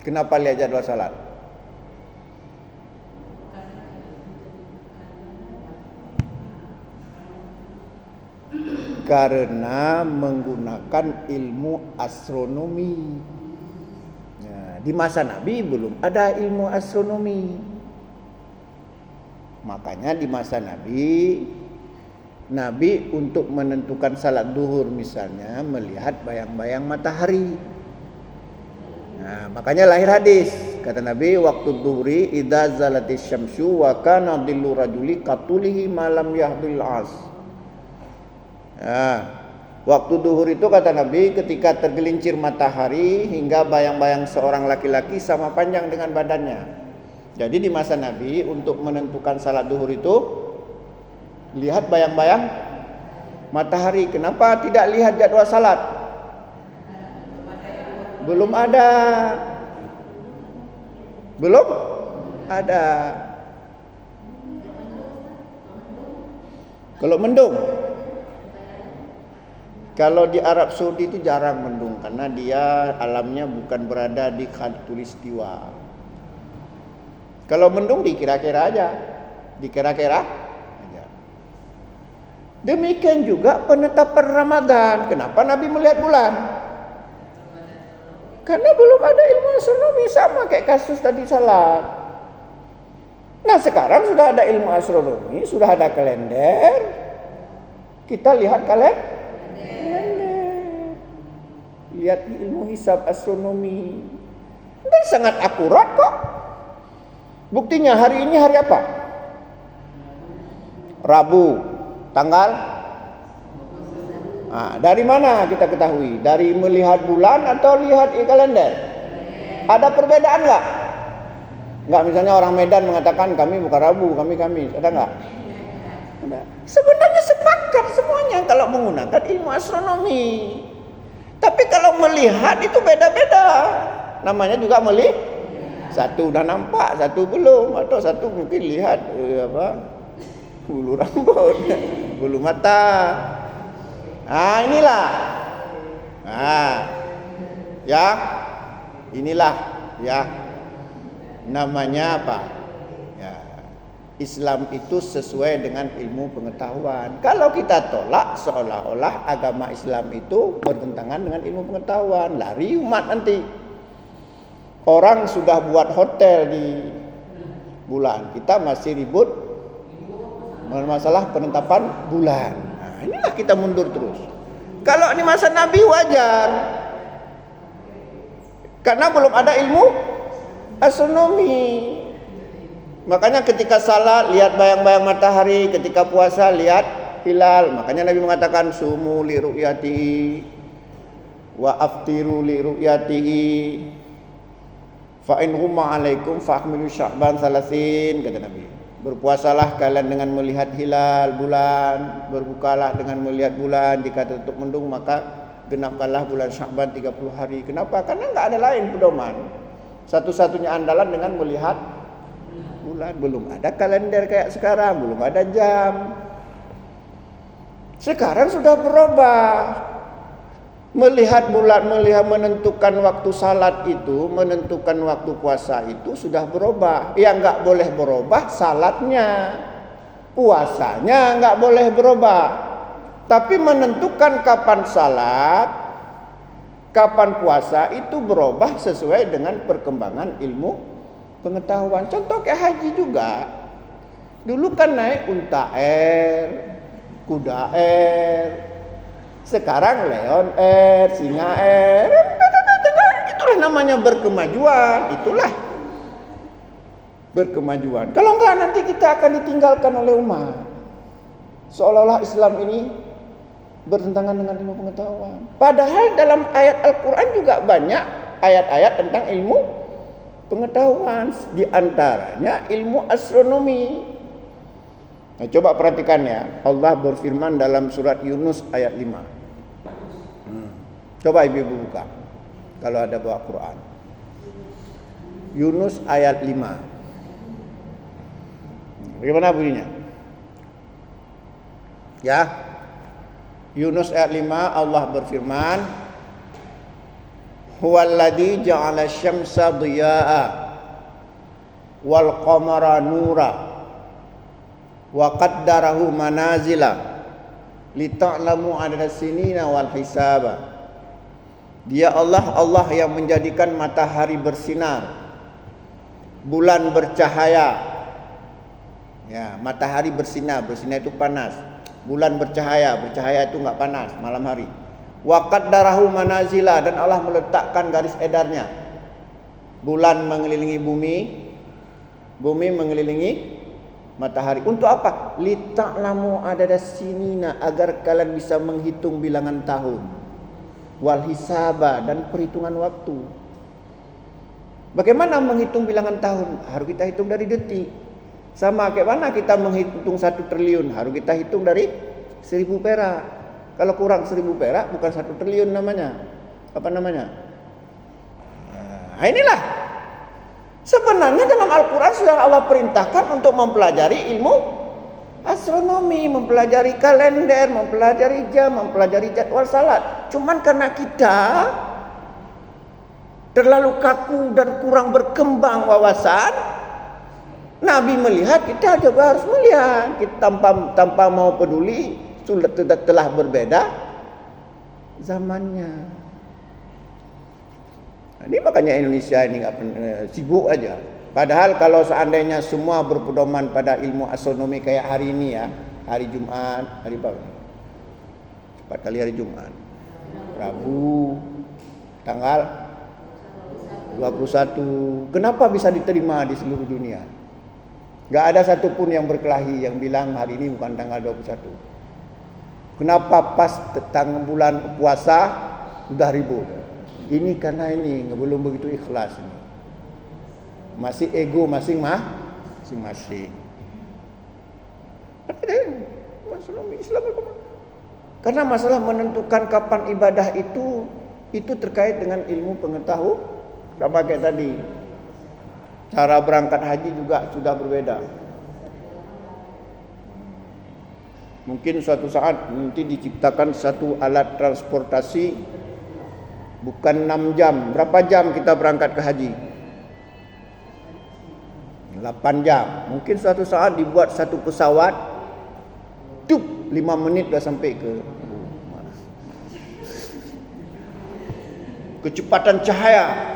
[SPEAKER 1] Kenapa lihat jadwal salat? Karena menggunakan ilmu astronomi. Nah, di masa Nabi belum ada ilmu astronomi. Makanya di masa Nabi untuk menentukan salat duhur misalnya melihat bayang-bayang matahari. Nah, makanya lahir hadis. Kata Nabi, waktu duhri idza zalatis syamsu wa kana dhillu rajuli qatulihi malam yahdil as. Nah, waktu duhur itu kata Nabi ketika tergelincir matahari hingga bayang-bayang seorang laki-laki sama panjang dengan badannya. Jadi di masa Nabi untuk menentukan salat duhur itu lihat bayang-bayang matahari. Kenapa tidak lihat jadwal salat? Belum ada. Kalau mendung, kalau di Arab Saudi itu jarang mendung karena dia alamnya bukan berada di khatulistiwa. Kalau mendung dikira-kira aja. Demikian juga penetapan Ramadan. Kenapa Nabi melihat bulan? Karena belum ada ilmu astronomi, sama kayak kasus tadi salat. Nah, sekarang sudah ada ilmu astronomi, sudah ada kalender. Kita lihat kalender. Lihat ilmu hisab astronomi. Dan sangat akurat kok. Buktinya hari ini hari apa? Rabu, tanggal. Nah, dari mana kita ketahui? Dari melihat bulan atau lihat kalender? Ada perbedaan enggak? Enggak, misalnya orang Medan mengatakan kami bukan Rabu, kami Kamis. Ada enggak? Ada. Sebenarnya sepakat semuanya kalau menggunakan ilmu astronomi. Tapi kalau melihat itu beda-beda. Namanya juga melihat. Satu udah nampak, satu belum, atau satu mungkin lihat bulu rambut, bulu mata. Nah, inilah. Nah, ya, inilah, ya, namanya apa? Ya, Islam itu sesuai dengan ilmu pengetahuan. Kalau kita tolak, seolah-olah agama Islam itu bertentangan dengan ilmu pengetahuan. Lari umat nanti. Orang sudah buat hotel di bulan, kita masih ribut masalah penetapan bulan. Nah, inilah kita mundur terus. Kalau di masa Nabi wajar. Karena belum ada ilmu astronomi. Makanya ketika salat lihat bayang-bayang matahari, ketika puasa lihat hilal. Makanya Nabi mengatakan sumu li ru'yatihi wa aftiru li ru'yatihi. Fa in humma 'alaikum fa'akmilu sya'ban 30, kata Nabi. Berpuasalah kalian dengan melihat hilal bulan, berbukalah dengan melihat bulan. Jika tutup mendung maka genapkanlah bulan Sya'ban 30 hari. Kenapa? Karena enggak ada lain pedoman. Satu-satunya andalan dengan melihat bulan. Belum ada kalender kayak sekarang, belum ada jam. Sekarang sudah berubah. Melihat bulan, melihat menentukan waktu salat itu, menentukan waktu puasa itu sudah berubah. Yang enggak boleh berubah salatnya, puasanya enggak boleh berubah. Tapi menentukan kapan salat, kapan puasa itu berubah sesuai dengan perkembangan ilmu pengetahuan. Contoh kayak haji juga. Dulu kan naik unta air, kuda air. Sekarang leon air, singa air. Itulah namanya berkemajuan. Itulah berkemajuan. Kalau enggak nanti kita akan ditinggalkan oleh umat. Seolah-olah Islam ini bertentangan dengan ilmu pengetahuan. Padahal dalam ayat Al-Quran juga banyak ayat-ayat tentang ilmu pengetahuan. Di antaranya ilmu astronomi. Nah, coba perhatikan ya. Allah berfirman dalam surat Yunus ayat 5. Coba ibu-ibu buka kalau ada bawa Quran. Yunus ayat 5. Bagaimana bunyinya? Ya. Yunus ayat 5 Allah berfirman, huwallazi ja'ala syamsa dhiya'a wal qamara nura wa qaddarahu manazila lita'lamu adada sinina wal hisaba. Dia Allah yang menjadikan matahari bersinar, bulan bercahaya. Ya, matahari bersinar itu panas. Bulan bercahaya itu enggak panas malam hari. Wa qaddarahu manazila, dan Allah meletakkan garis edarnya. Bulan mengelilingi bumi, bumi mengelilingi matahari. Untuk apa? Lita'lamu adada sinina, agar kalian bisa menghitung bilangan tahun. Wal hisaba, dan perhitungan waktu. Bagaimana menghitung bilangan tahun? Harus kita hitung dari detik. Sama kayak mana kita menghitung 1 triliun? Harus kita hitung dari 1000 perak. Kalau kurang 1000 perak bukan 1 triliun namanya. Apa namanya? Nah, inilah. Sebenarnya dalam Al-Quran sudah Allah perintahkan untuk mempelajari ilmu astronomi, mempelajari kalender, mempelajari jam, mempelajari jadwal salat. Cuman karena kita terlalu kaku dan kurang berkembang wawasan, Nabi melihat, kita juga harus melihat. Kita tanpa mau peduli, sudah telah berbeda zamannya. Nah, ini makanya Indonesia ini sibuk aja. Padahal kalau seandainya semua berpedoman pada ilmu astronomi kayak hari ini ya, hari Jumat, hari apa? 4 kali hari Jumat. Rabu tanggal 21. Kenapa bisa diterima di seluruh dunia? Gak ada satupun yang berkelahi yang bilang hari ini bukan tanggal 21. Kenapa pas tentang bulan puasa sudah ribut? Ini karena ini belum begitu ikhlas ini. Masih ego masing-masing. Islam. Karena masalah menentukan kapan ibadah itu terkait dengan ilmu pengetahuan. Sama kayak tadi. Cara berangkat haji juga sudah berbeda. Mungkin suatu saat nanti diciptakan satu alat transportasi bukan 6 jam. Berapa jam kita berangkat ke haji? 8 jam. Mungkin suatu saat dibuat satu pesawat 5 menit dah sampai ke kecepatan cahaya.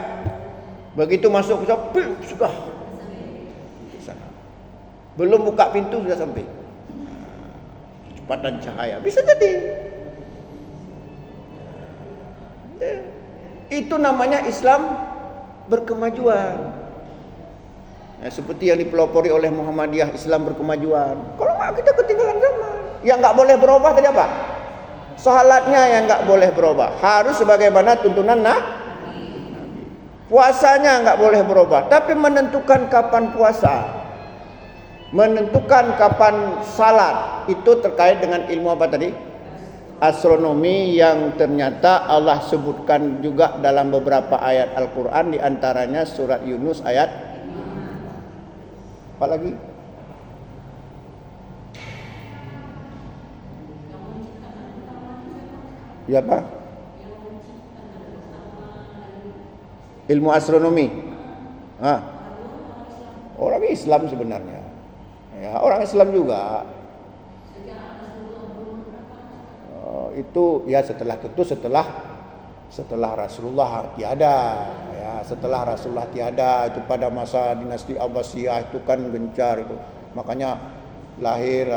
[SPEAKER 1] Begitu masuk pesawat sudah sana. Belum buka pintu sudah sampai. Kecepatan cahaya. Bisa jadi. Itu namanya Islam berkemajuan. Ya, seperti yang dipelopori oleh Muhammadiyah, Islam berkemajuan. Kalau nggak, kita ketinggalan zaman. Yang nggak boleh berubah tadi apa? Salatnya yang nggak boleh berubah, harus sebagaimana tuntunan puasanya nggak boleh berubah. Tapi menentukan kapan puasa, menentukan kapan salat, itu terkait dengan ilmu apa tadi? Astronomi, yang ternyata Allah sebutkan juga dalam beberapa ayat Al-Quran, diantaranya surat Yunus ayat apa lagi? Ya apa? Ilmu astronomi. Orang Islam sebenarnya. Ya, orang Islam juga. Itu ya setelah Rasulullah tiada, ya, setelah Rasulullah tiada, itu pada masa dinasti Abbasiyah itu kan gencar itu, makanya lahir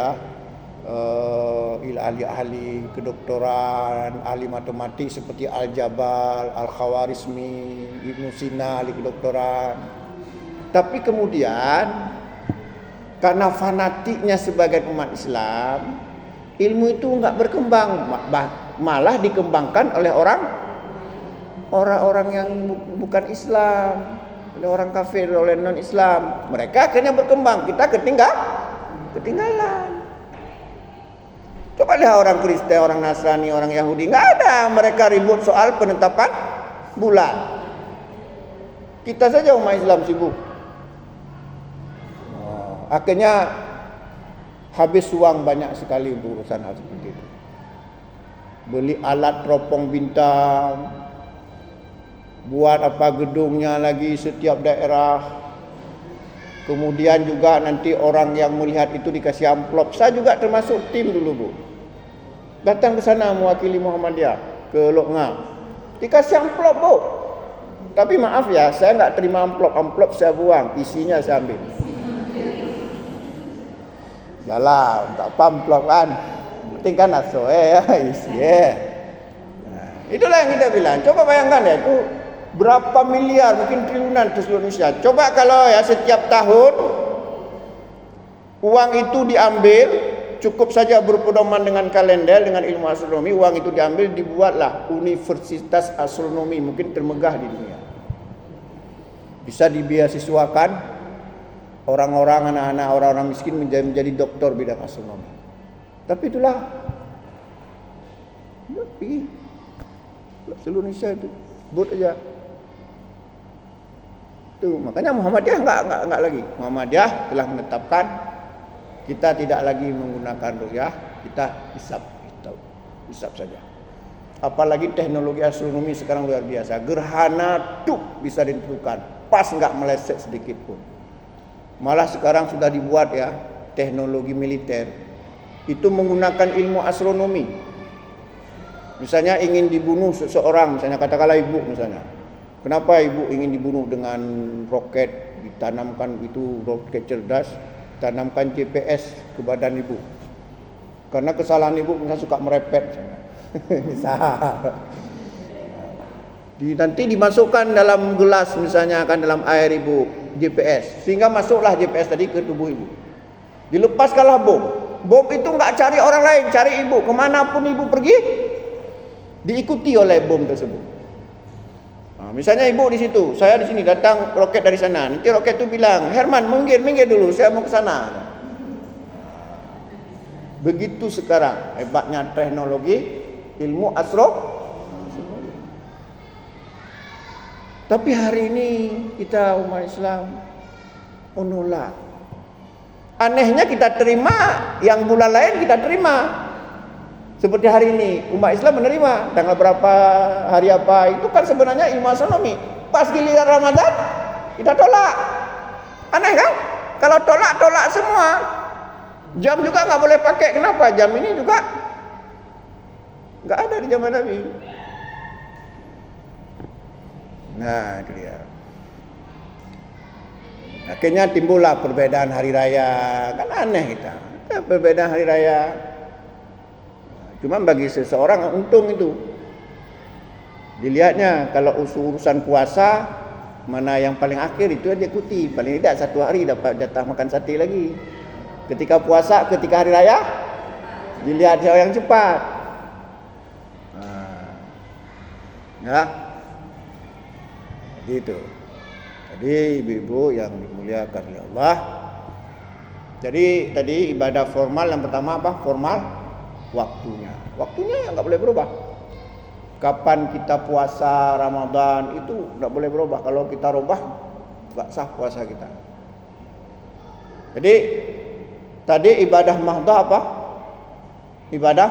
[SPEAKER 1] ahli kedokteran, ahli matematik seperti Al-Jabal, Al-Khawarizmi, Ibnu Sina, ahli kedokteran. Tapi kemudian karena fanatiknya sebagai umat Islam, ilmu itu enggak berkembang, malah dikembangkan oleh orang-orang yang bukan Islam, oleh orang kafir, oleh non-Islam. Mereka akhirnya berkembang, kita ketinggalan. Coba lihat orang Kristen, orang Nasrani, orang Yahudi, enggak ada mereka ribut soal penetapan bulan. Kita saja umat Islam sibuk. Akhirnya habis uang banyak sekali untuk urusan hal seperti itu. Beli alat teropong bintang, buat apa gedungnya lagi setiap daerah. Kemudian juga nanti orang yang melihat itu dikasih amplop. Saya juga termasuk tim dulu, Bu. Datang ke sana mewakili Muhammadiyah ke Lok Nga. Dikasih amplop, Bu. Tapi maaf ya, saya enggak terima amplop saya buang, isinya saya ambil. Jalan, tak pamplok kan. Penting kan aso isi Nah, itulah yang kita bilang. Coba bayangkan ya, itu berapa miliar, mungkin triliunan ke seluruh Indonesia. Coba kalau ya setiap tahun uang itu diambil, cukup saja berpedoman dengan kalender, dengan ilmu astronomi, uang itu diambil, dibuatlah universitas astronomi, mungkin termegah di dunia. Bisa dibeasiswakan orang-orang, anak-anak, orang-orang miskin menjadi doktor bidang astronomi. Tapi itulah, ya, pergi seluruh Indonesia itu, buat aja. Tuh, makanya Muhammadiyah enggak lagi. Muhammadiyah telah menetapkan kita tidak lagi menggunakan ru'yah, kita hisab saja. Apalagi teknologi astronomi sekarang luar biasa. Gerhana tuh bisa ditentukan, pas enggak meleset sedikit pun. Malah sekarang sudah dibuat ya teknologi militer itu menggunakan ilmu astronomi. Misalnya ingin dibunuh seseorang, misalnya katakanlah ibu misalnya. Kenapa ibu ingin dibunuh dengan roket, ditanamkan itu roket cerdas, tanamkan GPS ke badan ibu. Karena kesalahan ibu misalnya suka merepet. Nanti dimasukkan dalam gelas misalnya, akan dalam air ibu GPS, sehingga masuklah GPS tadi ke tubuh ibu. Dilepaskanlah bom. Bom itu enggak cari orang lain, cari ibu. Kemanapun ibu pergi, diikuti oleh bom tersebut. Nah, misalnya ibu di situ, saya di sini, datang roket dari sana. Nanti roket itu bilang, Herman minggir dulu, saya mau ke sana. Begitu sekarang hebatnya teknologi ilmu astronomi. Tapi hari ini kita umat Islam menolak. Anehnya kita terima, yang bulan lain kita terima. Seperti hari ini umat Islam menerima tanggal berapa, hari apa, itu kan sebenarnya ilmu astronomi. Pas giliran Ramadan kita tolak. Aneh kan? Kalau tolak semua. Jam juga nggak boleh pakai. Kenapa? Jam ini juga nggak ada di zaman Nabi. Nah, itu dia. Akhirnya timbullah perbedaan hari raya. Kan aneh kita. Perbedaan hari raya. Cuma bagi seseorang untung itu. Dilihatnya kalau urusan puasa, mana yang paling akhir itu dia ikuti. Paling tidak 1 hari dapat jatah makan sate lagi. Ketika puasa, ketika hari raya, dilihat siapa yang cepat. Ya, gitu. Jadi ibu-ibu yang dimuliakan oleh Allah. Jadi tadi ibadah formal yang pertama apa? Formal waktunya. Waktunya yang nggak boleh berubah. Kapan kita puasa Ramadan itu nggak boleh berubah. Kalau kita rubah nggak sah puasa kita. Jadi tadi ibadah mahdoh apa? Ibadah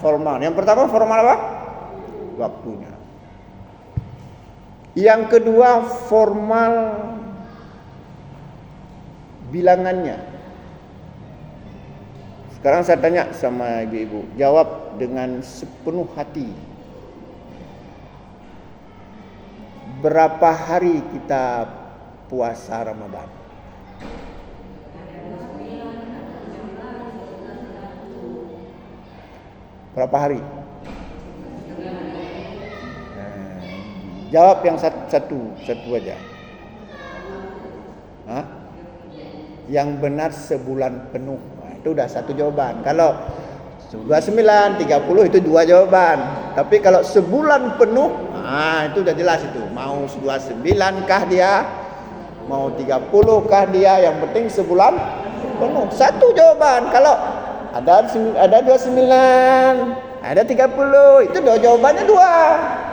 [SPEAKER 1] formal. Yang pertama formal apa? Waktunya. Yang kedua formal bilangannya. Sekarang saya tanya sama ibu-ibu, jawab dengan sepenuh hati. Berapa hari kita puasa Ramadan? Berapa hari? Jawab yang satu aja. Hah? Yang benar sebulan penuh. Itu udah satu jawaban. Kalau 29, 30 itu 2 jawaban. Tapi kalau sebulan penuh, itu udah jelas itu. Mau 29 kah dia? Mau 30 kah dia? Yang penting sebulan penuh. Satu jawaban. Kalau ada 29, ada 30, itu jawabannya 2.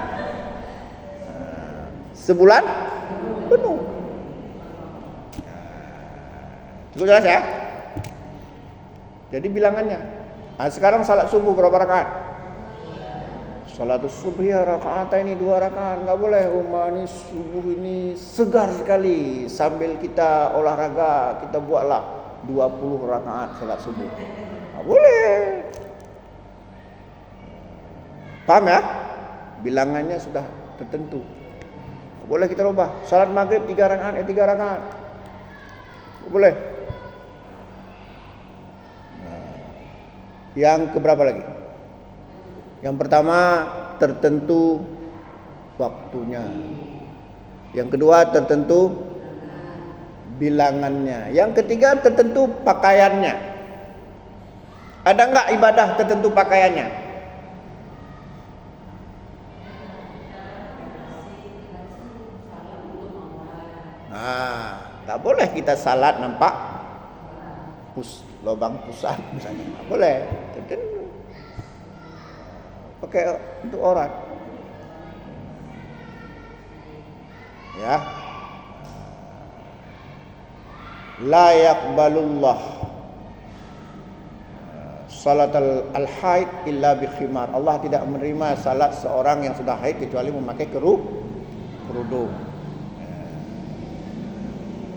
[SPEAKER 1] Sebulan penuh. Cukup jelas ya? Jadi bilangannya. Sekarang salat subuh berapa rakaat? Salat subuh ya rakaat ini 2 rakaat. Enggak boleh ini subuh ini segar sekali. Sambil kita olahraga, kita buatlah 20 rakaat salat subuh. Enggak boleh. Paham ya? Bilangannya sudah tertentu. Enggak boleh kita rubah. Salat maghrib 3 rakaat, 3 rakaat. Enggak boleh. Yang keberapa lagi? Yang pertama tertentu waktunya. Yang kedua tertentu bilangannya. Yang ketiga tertentu pakaiannya. Ada enggak ibadah tertentu pakaiannya? Tak boleh kita salat nampak lubang pusat misalnya. Tak boleh. Pakai untuk aurat. Ya. La yaqbalullah salatal al-haid illa bi khimar. Allah tidak menerima salat seorang yang sudah haid kecuali memakai kerudung.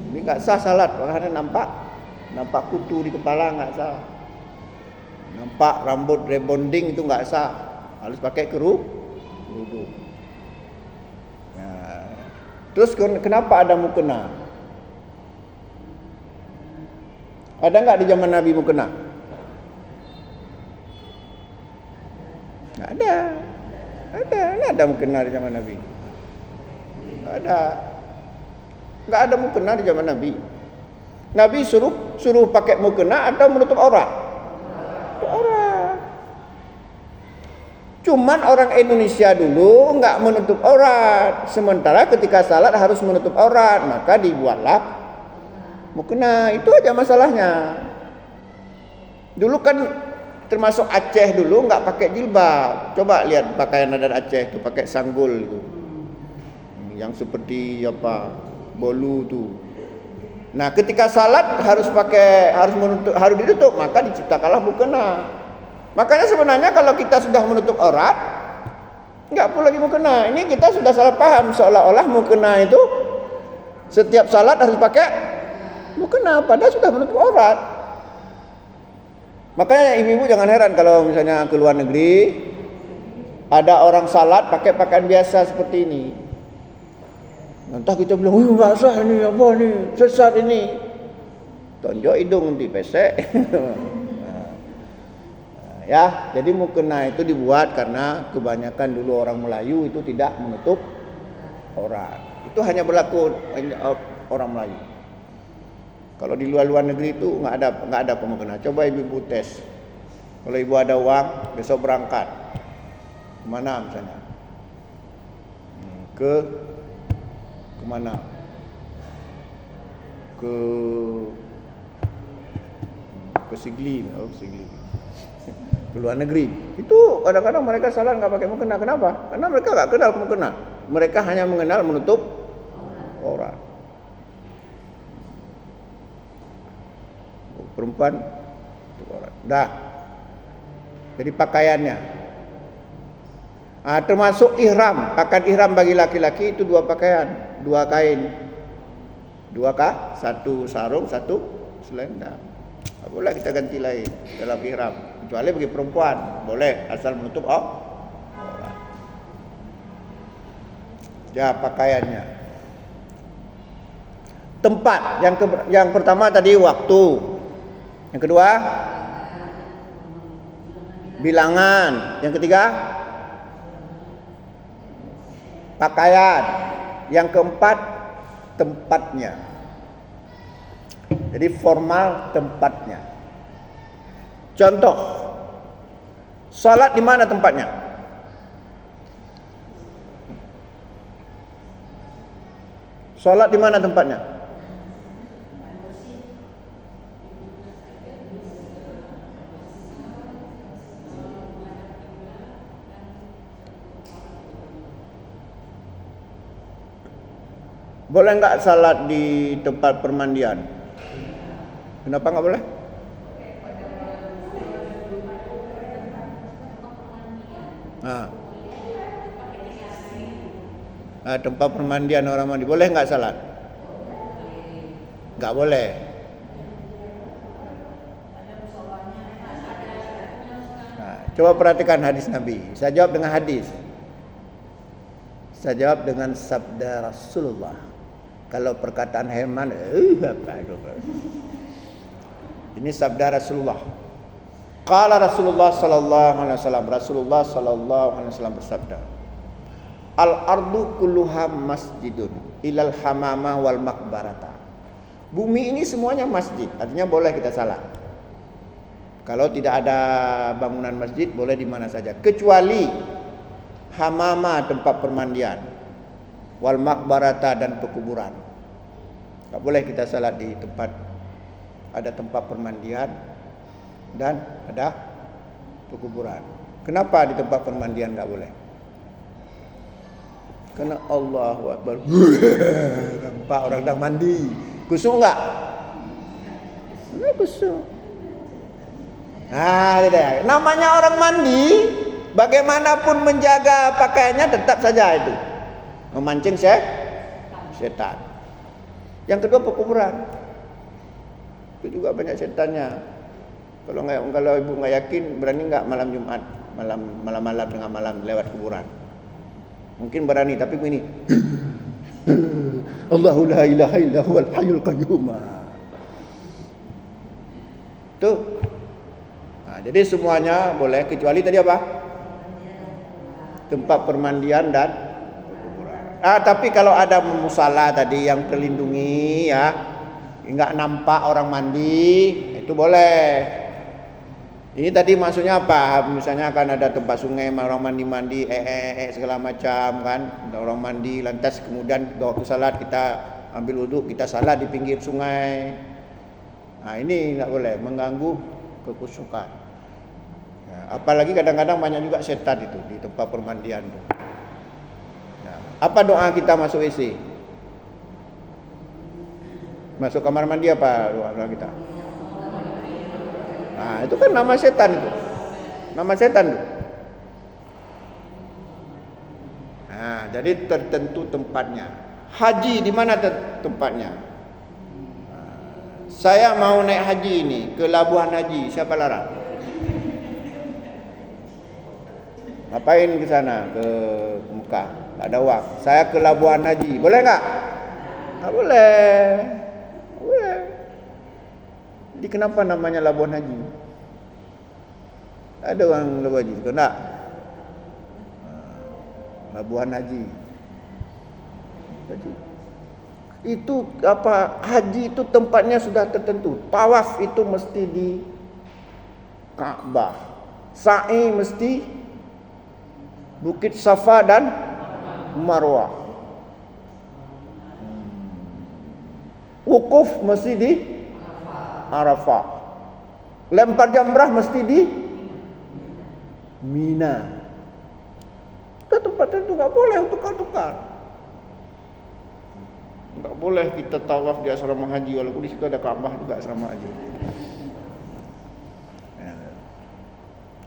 [SPEAKER 1] Ini enggak sah salat karena nampak kutu di kepala, enggak sah. Nampak rambut rebonding itu enggak sah. Harus pakai kerudung. Terus kenapa ada mukena? Ada enggak di zaman Nabi mukena? Enggak ada. Enggak ada mukena di zaman Nabi. Enggak ada. Enggak ada mukena di zaman Nabi. Nabi suruh pakai mukena atau menutup aurat? Aurat. Cuman orang Indonesia dulu enggak menutup aurat. Sementara ketika salat harus menutup aurat, maka dibuatlah mukena. Itu aja masalahnya. Dulu kan termasuk Aceh dulu enggak pakai jilbab. Coba lihat pakaian adat Aceh itu pakai sanggul itu. Yang seperti apa? Bolu tu. Nah, ketika salat harus ditutup, maka diciptakanlah mukena. Makanya sebenarnya kalau kita sudah menutup aurat, enggak perlu lagi mukena. Ini kita sudah salah paham, seolah-olah mukena itu setiap salat harus pakai mukena, padahal sudah menutup aurat. Makanya ibu-ibu jangan heran kalau misalnya ke luar negeri ada orang salat pakai pakaian biasa seperti ini. Entah kita bilang, enggak sah ini, apa ni, sesat ini. Tonjok hidung nanti pesek. Ya, jadi mukena itu dibuat karena kebanyakan dulu orang Melayu itu tidak menutup aurat. Itu hanya berlaku orang Melayu. Kalau di luar negeri itu nggak ada pemukena. Coba ibu tes. Kalau ibu ada uang, besok berangkat. Kemana misalnya? Kemana? Ke Sigli, Sigli. Ke luar negeri. Itu kadang-kadang mereka salah nggak pakai mukena. Kenapa? Karena mereka nggak kenal mukena. Mereka hanya mengenal menutup aurat. Perempuan menutup aurat. Dah. Jadi pakaiannya. Termasuk ihram. Pakaian ihram bagi laki-laki itu 2 pakaian, 2 kain. 2 satu sarung, satu selendang. Tak boleh kita ganti lain dalam ihram. Kecuali bagi perempuan boleh asal menutup aurat. Ya, pakaiannya. Tempat yang pertama tadi waktu. Yang kedua bilangan. Yang ketiga pakaian. Yang keempat tempatnya. Jadi formal tempatnya. Contoh, salat di mana tempatnya? Salat di mana tempatnya? Boleh enggak salat di tempat permandian? Kenapa enggak boleh? Tempat permandian orang mandi boleh enggak salat? Enggak boleh. Coba perhatikan hadis Nabi. Saya jawab dengan hadis. Saya jawab dengan sabda Rasulullah. Kalau perkataan Herman, ini sabda Rasulullah. Qala Rasulullah sallallahu alaihi wasallam. Rasulullah sallallahu alaihi wasallam bersabda, al-ardu kulluha masjidun ilal hamama wal makbarata. Bumi ini semuanya masjid. Artinya boleh kita salat. Kalau tidak ada bangunan masjid, boleh di mana saja kecuali hamama, tempat permandian, wal makbarata, dan pekuburan. Tak boleh kita salat di tempat ada tempat permandian dan ada pekuburan. Kenapa di tempat permandian tak boleh? Karena Allahu Akbar. Nampak orang dah mandi. Kusuk enggak? Enggak kusuk. Tidak. Namanya orang mandi, bagaimanapun menjaga pakaiannya tetap saja itu memancing setan. Yang kedua pekuburan. Itu juga banyak setannya. Kalau ibu nggak yakin, berani nggak malam Jumat, malam tengah malam lewat kuburan? Mungkin berani, tapi begini. Allahu la ilaha illa huwal hayyul qayyum. Tuh. Jadi semuanya boleh kecuali tadi apa? Tempat permandian dan kuburan. Tapi kalau ada musala tadi yang terlindungi ya, enggak nampak orang mandi, itu boleh. Ini tadi maksudnya apa? Misalnya akan ada tempat sungai, orang mandi segala macam kan, ada orang mandi, lantas kemudian waktu salat kita ambil wudhu, kita salat di pinggir sungai. Ini enggak boleh, mengganggu kekusukan. Apalagi kadang-kadang banyak juga setan itu di tempat permandian itu. Apa doa kita masuk WC? Masuk kamar mandi apa doa kita? Itu kan nama setan itu. Nama setan itu. Jadi tertentu tempatnya. Haji di mana tempatnya? Saya mau naik haji ini ke Labuan Haji, siapa larang? Ngapain ke sana, ke Mekah? Tak ada uang. Saya ke Labuan Haji, boleh enggak? Tak boleh. Boleh. Jadi kenapa namanya Labuan Haji? Ada orang Labuan Haji, kau nak? Labuan Haji. Haji. Itu apa? Haji itu tempatnya sudah tertentu. Tawaf itu mesti di Ka'bah. Sa'i mesti Bukit Safa dan Marwah. Wukuf mesti di Arafah. Lempar jamrah mesti di Mina. Itu tempat itu nggak boleh tukar-tukar. Nggak boleh kita tawaf di asrama haji walaupun di situ ada Ka'bah juga asrama haji.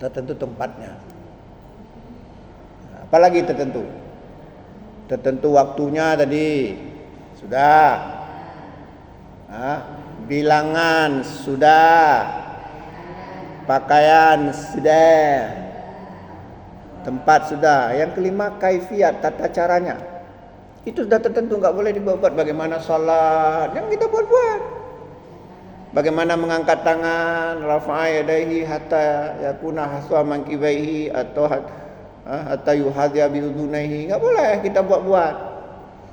[SPEAKER 1] Tertentu tempatnya. Apalagi tertentu? Tertentu waktunya tadi sudah. Bilangan sudah. Pakaian sudah. Tempat sudah. Yang kelima kaifiat, tata caranya. Itu sudah tertentu, nggak boleh dibuat. Bagaimana salat yang kita buat. Bagaimana mengangkat tangan, rafa'a yadayhi hatta yakuna haswa mankibaihi atau hatta yuhadhiya bi udhunaihi. Enggak boleh kita buat-buat.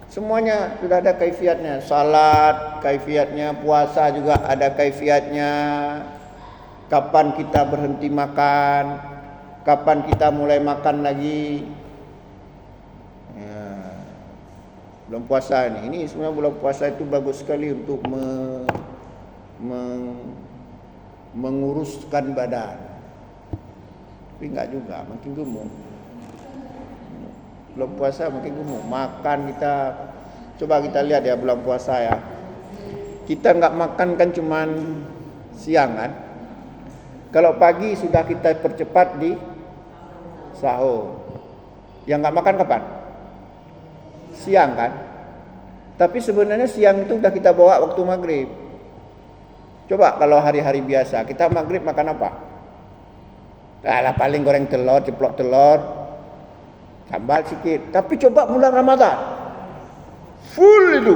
[SPEAKER 1] Semuanya sudah ada kaifiatnya. Salat kaifiatnya, puasa juga ada kaifiatnya. Kapan kita berhenti makan, kapan kita mulai makan lagi. Ya. Bulan puasa ini sebenarnya bulan puasa itu bagus sekali untuk menguruskan badan. Tapi enggak juga, makin gemuk. Bulan puasa makin gemuk. Makan kita, coba kita lihat ya bulan puasa ya. Kita enggak makan kan cuman siang kan. Kalau pagi sudah kita percepat di sahur. Yang enggak makan kapan? Siang kan. Tapi sebenarnya siang itu sudah kita bawa waktu maghrib. Coba kalau hari-hari biasa kita maghrib makan apa? Alah paling goreng telur, ceplok telur, sambal sikit. Tapi coba bulan Ramadan, full itu,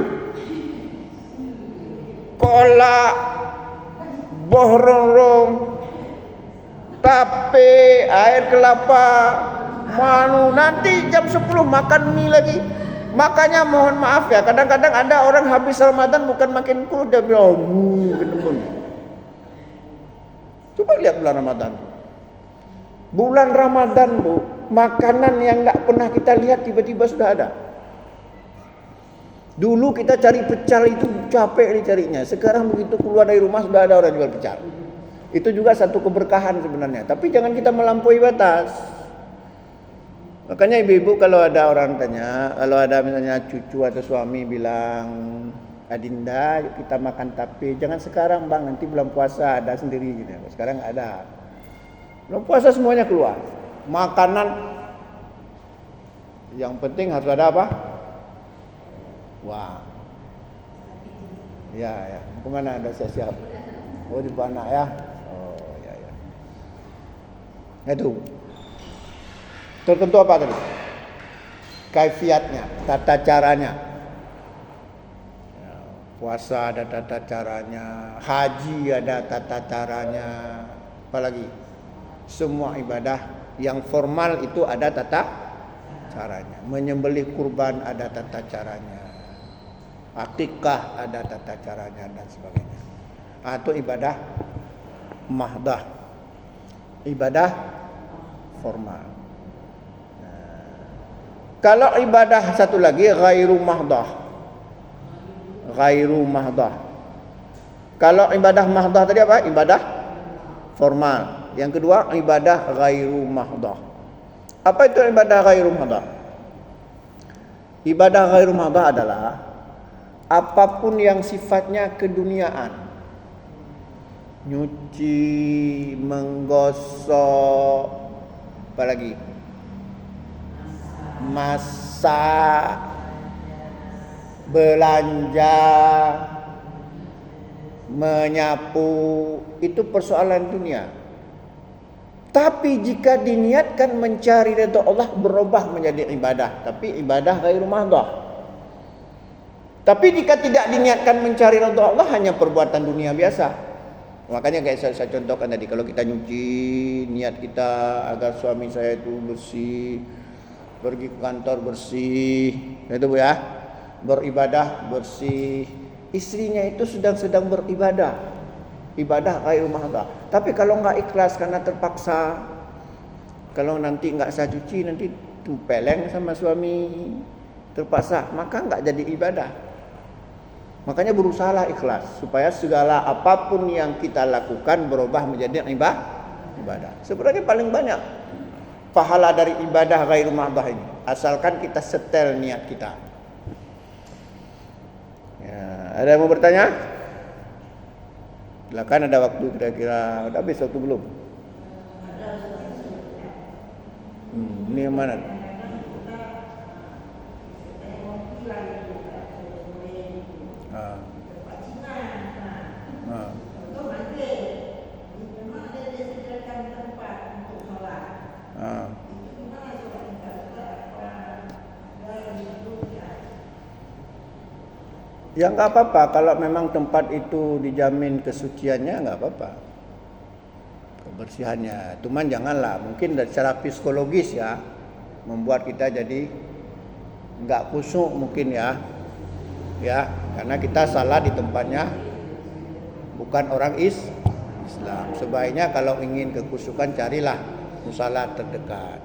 [SPEAKER 1] kolak, bohrong, tape, air kelapa, manu. Nanti jam 10 makan mie lagi. Makanya mohon maaf ya, kadang-kadang ada orang habis Ramadan bukan makin kurus, dia bilang, coba lihat bulan Ramadan. Bulan Ramadan bu, makanan yang nggak pernah kita lihat tiba-tiba sudah ada. Dulu kita cari pecal itu capek dicarinya. Sekarang begitu keluar dari rumah sudah ada orang jual pecal. Itu juga satu keberkahan sebenarnya. Tapi jangan kita melampaui batas. Makanya ibu-ibu kalau ada orang tanya, kalau ada misalnya cucu atau suami bilang, Adinda yuk kita makan tape, jangan sekarang bang, nanti bulan puasa ada sendiri gitu. Sekarang ada. Bulan puasa semuanya keluar. Makanan yang penting harus ada apa? Wah. Ya. Kemana ada siap-siap? Oh di mana ya? Oh ya. Itu. Tertentu apa tadi? Kaifiatnya, tata caranya. Puasa ada tata caranya, haji ada tata caranya, apalagi semua ibadah yang formal itu ada tata caranya. Menyembelih kurban ada tata caranya, akikah ada tata caranya dan sebagainya. Atau ibadah mahdah, ibadah formal. Kalau ibadah satu lagi ghairu mahdah. Ghairu mahdah. Kalau ibadah mahdah tadi apa? Ibadah formal. Yang kedua ibadah ghairu mahdah. Apa itu ibadah ghairu mahdah? Ibadah ghairu mahdah adalah apapun yang sifatnya keduniaan. Nyuci, menggosok, apalagi? Masak, belanja, menyapu, itu persoalan dunia. Tapi jika diniatkan mencari ridha Allah berubah menjadi ibadah, tapi ibadah ghairu mahdah. Tapi jika tidak diniatkan mencari ridha Allah hanya perbuatan dunia biasa. Makanya kayak saya contohkan tadi, kalau kita nyuci, niat kita agar suami saya itu bersih, pergi ke kantor bersih, itu Bu ya, beribadah bersih. Istrinya itu sedang beribadah, ibadah kayak rumah Allah. Tapi kalau nggak ikhlas karena terpaksa, kalau nanti nggak saya cuci nanti tempeleng sama suami, terpaksa, maka nggak jadi ibadah. Makanya berusahalah ikhlas supaya segala apapun yang kita lakukan berubah menjadi ibadah. Sebenarnya paling banyak pahala dari ibadah ghairu ma'bah ini, asalkan kita setel niat kita. Ya, ada yang mau bertanya? Silakan, ada waktu kira-kira. Udah habis waktu belum? Ini yang mana? Ya nggak apa-apa, kalau memang tempat itu dijamin kesuciannya nggak apa-apa, kebersihannya. Cuman janganlah mungkin secara psikologis ya membuat kita jadi nggak khusyuk mungkin ya, karena kita salah di tempatnya bukan orang Islam. Sebaiknya kalau ingin kekhusyukan carilah musala terdekat.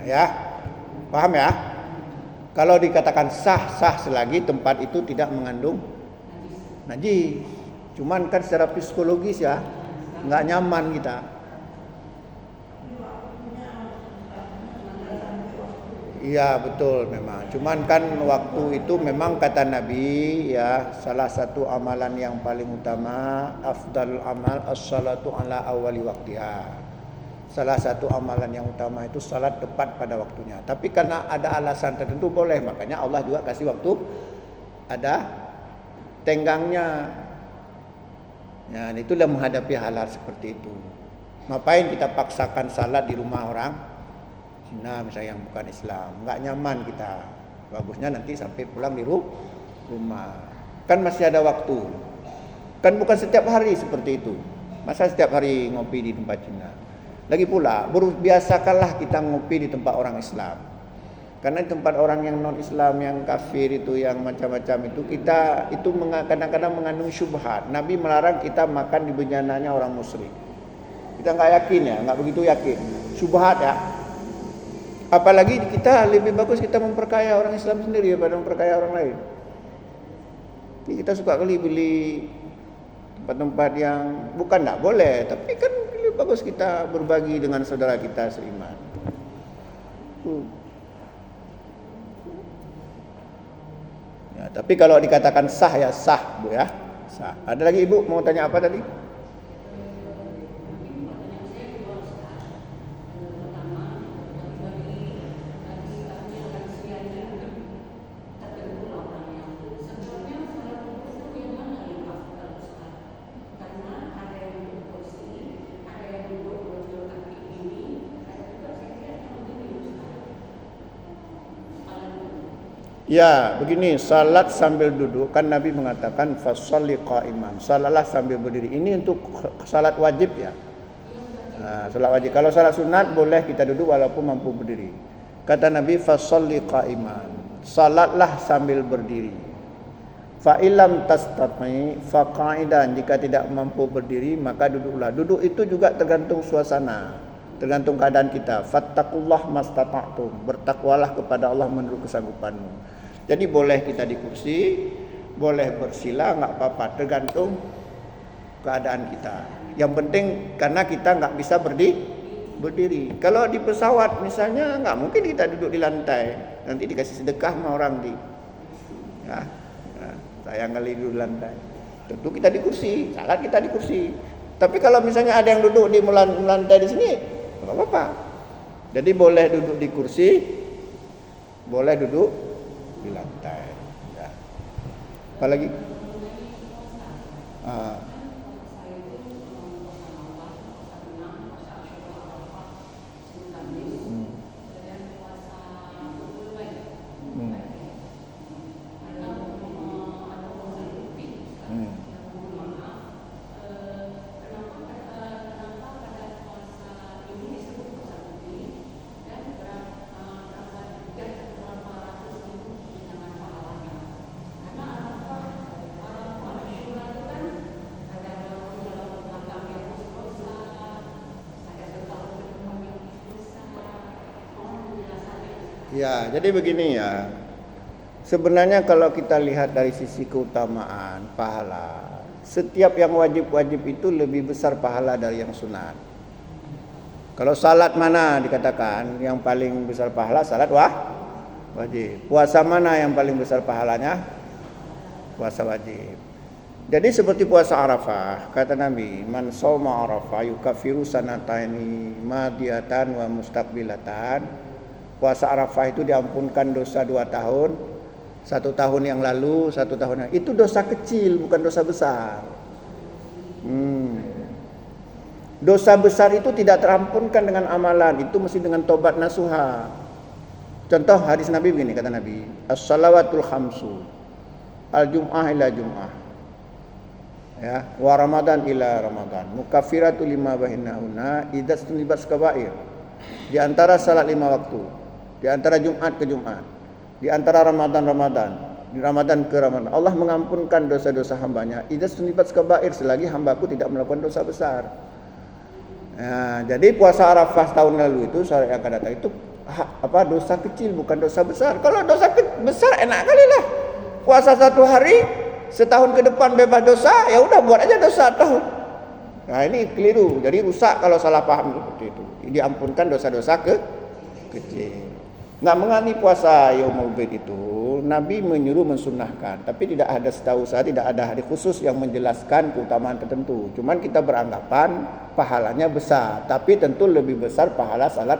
[SPEAKER 1] Ya, paham ya? Kalau dikatakan sah selagi tempat itu tidak mengandung najis. Cuman kan secara psikologis ya nggak nyaman kita. Iya betul memang. Cuman kan waktu itu memang kata Nabi ya, salah satu amalan yang paling utama, afdalul amal as-salatu ala awwali waqtiha. Salah satu amalan yang utama itu salat tepat pada waktunya. Tapi karena ada alasan tertentu boleh, makanya Allah juga kasih waktu ada tenggangnya. Ya, itulah menghadapi hal-hal seperti itu. Ngapain kita paksakan salat di rumah orang Cina misalnya yang bukan Islam, nggak nyaman kita. Bagusnya nanti sampai pulang di rumah. Kan masih ada waktu. Kan bukan setiap hari seperti itu. Masa setiap hari ngopi di tempat Cina? Lagi pula, biasakanlah kita ngopi di tempat orang Islam. Karena di tempat orang yang non-Islam, yang kafir itu, yang macam-macam itu, kita itu kadang-kadang mengandung syubhat. Nabi melarang kita makan di benjananya orang musyrik. Kita nggak yakin ya, nggak begitu yakin. Syubhat ya. Apalagi kita lebih bagus kita memperkaya orang Islam sendiri daripada memperkaya orang lain. Jadi kita suka kali beli tempat-tempat yang bukan nggak boleh, tapi kan bagus kita berbagi dengan saudara kita seiman. Ya, tapi kalau dikatakan sah ya sah Bu ya, sah. Ada lagi Ibu mau tanya apa tadi? Ya, begini, salat sambil duduk kan Nabi mengatakan fasholli qa'iman. Salatlah sambil berdiri. Ini untuk salat wajib ya. Nah, salat wajib. Kalau salat sunat boleh kita duduk walaupun mampu berdiri. Kata Nabi fasholli qa'iman. Salatlah sambil berdiri. Fa illam tastati fa qa'idan. Jika tidak mampu berdiri maka duduklah. Duduk itu juga tergantung suasana, tergantung keadaan kita. Fattaqullah mastata'tum. Bertakwalah kepada Allah menurut kesanggupanmu. Jadi boleh kita di kursi, boleh bersila, nggak apa-apa, tergantung keadaan kita. Yang penting karena kita nggak bisa berdiri. Kalau di pesawat misalnya nggak mungkin kita duduk di lantai, nanti dikasih sedekah sama orang ya, sayang kali duduk di lantai. Tentu kita di kursi, salat kita di kursi. Tapi kalau misalnya ada yang duduk di lantai di sini, nggak apa-apa. Jadi boleh duduk di kursi, boleh duduk di lantai. Ya. Apa lagi? Ya, jadi begini ya. Sebenarnya kalau kita lihat dari sisi keutamaan pahala, setiap yang wajib-wajib itu lebih besar pahala dari yang sunat. Kalau salat mana dikatakan yang paling besar pahala? Salat wajib. Puasa mana yang paling besar pahalanya? Puasa wajib. Jadi seperti puasa Arafah, kata Nabi, man shauma Arafah yukaffiru sanataini madiyatan wa mustaqbilatan. Puasa Arafah itu diampunkan dosa 2 tahun, 1 tahun yang lalu, 1 tahun yang itu dosa kecil, bukan dosa besar. Dosa besar itu tidak terampunkan dengan amalan, itu mesti dengan tobat nasuha. Contoh hadis Nabi begini, kata Nabi, as-salawatul khamsu, al-jum'ah ila jum'ah, ya, wa ramadan ila ramadan, mukaffiratu lima bainahunna idza sunibas kabair. Di antara salat 5 waktu, di antara Jumat ke Jumat, di antara Ramadan di Ramadan ke Ramadan, Allah mengampunkan dosa-dosa hambanya idza sunibas kabair, selagi hambaku tidak melakukan dosa besar. Nah, jadi puasa Arafah tahun lalu itu yang akan datang itu dosa kecil, bukan dosa besar. Kalau dosa besar enak kali lah. Puasa 1 hari, setahun ke depan bebas dosa, ya udah buat aja dosa tahun. Nah, ini keliru. Jadi rusak kalau salah paham seperti itu. Diampunkan dosa-dosa kecil. Nah, mengenai puasa Yaumul Bid itu Nabi menyuruh mensunnahkan, tapi tidak ada, setahu saya tidak ada hadis khusus yang menjelaskan keutamaan tertentu. Cuman kita beranggapan pahalanya besar, tapi tentu lebih besar pahala salat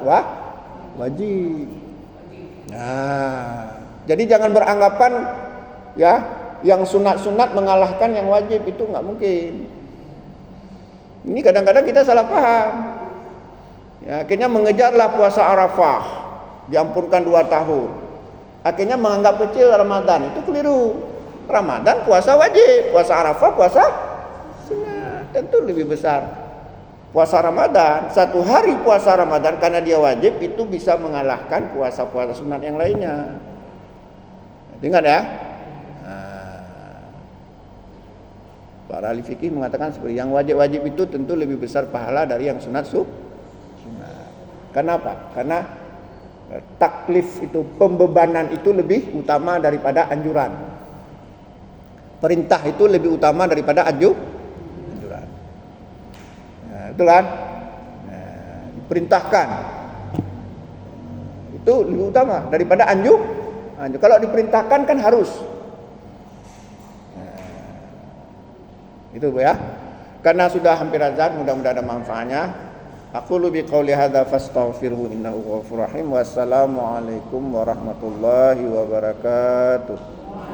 [SPEAKER 1] wajib. Nah, jadi jangan beranggapan ya yang sunat-sunat mengalahkan yang wajib, itu nggak mungkin. Ini kadang-kadang kita salah paham. Ya, akhirnya mengejarlah puasa Arafah, diampunkan 2 tahun. Akhirnya menganggap kecil Ramadan, itu keliru. Ramadan puasa wajib, puasa Arafah puasa sunat, tentu lebih besar. Puasa Ramadan, 1 hari puasa Ramadan karena dia wajib itu bisa mengalahkan puasa-puasa sunat yang lainnya. Ingat ya. Para ahli fikih mengatakan seperti yang wajib-wajib itu tentu lebih besar pahala dari yang sunat. Kenapa? Karena taklif itu, pembebanan itu lebih utama daripada anjuran. Perintah itu lebih utama daripada anjuran. Nah, itu kan? Nah, diperintahkan itu lebih utama daripada anjuran. Kalau diperintahkan kan harus. Itu ya. Karena sudah hampir azan, mudah-mudahan ada manfaatnya. Aku lebih qauli hadza fastaghfiruhu innahu ghafurur rahim. Wassalamualaikum warahmatullahi wabarakatuh.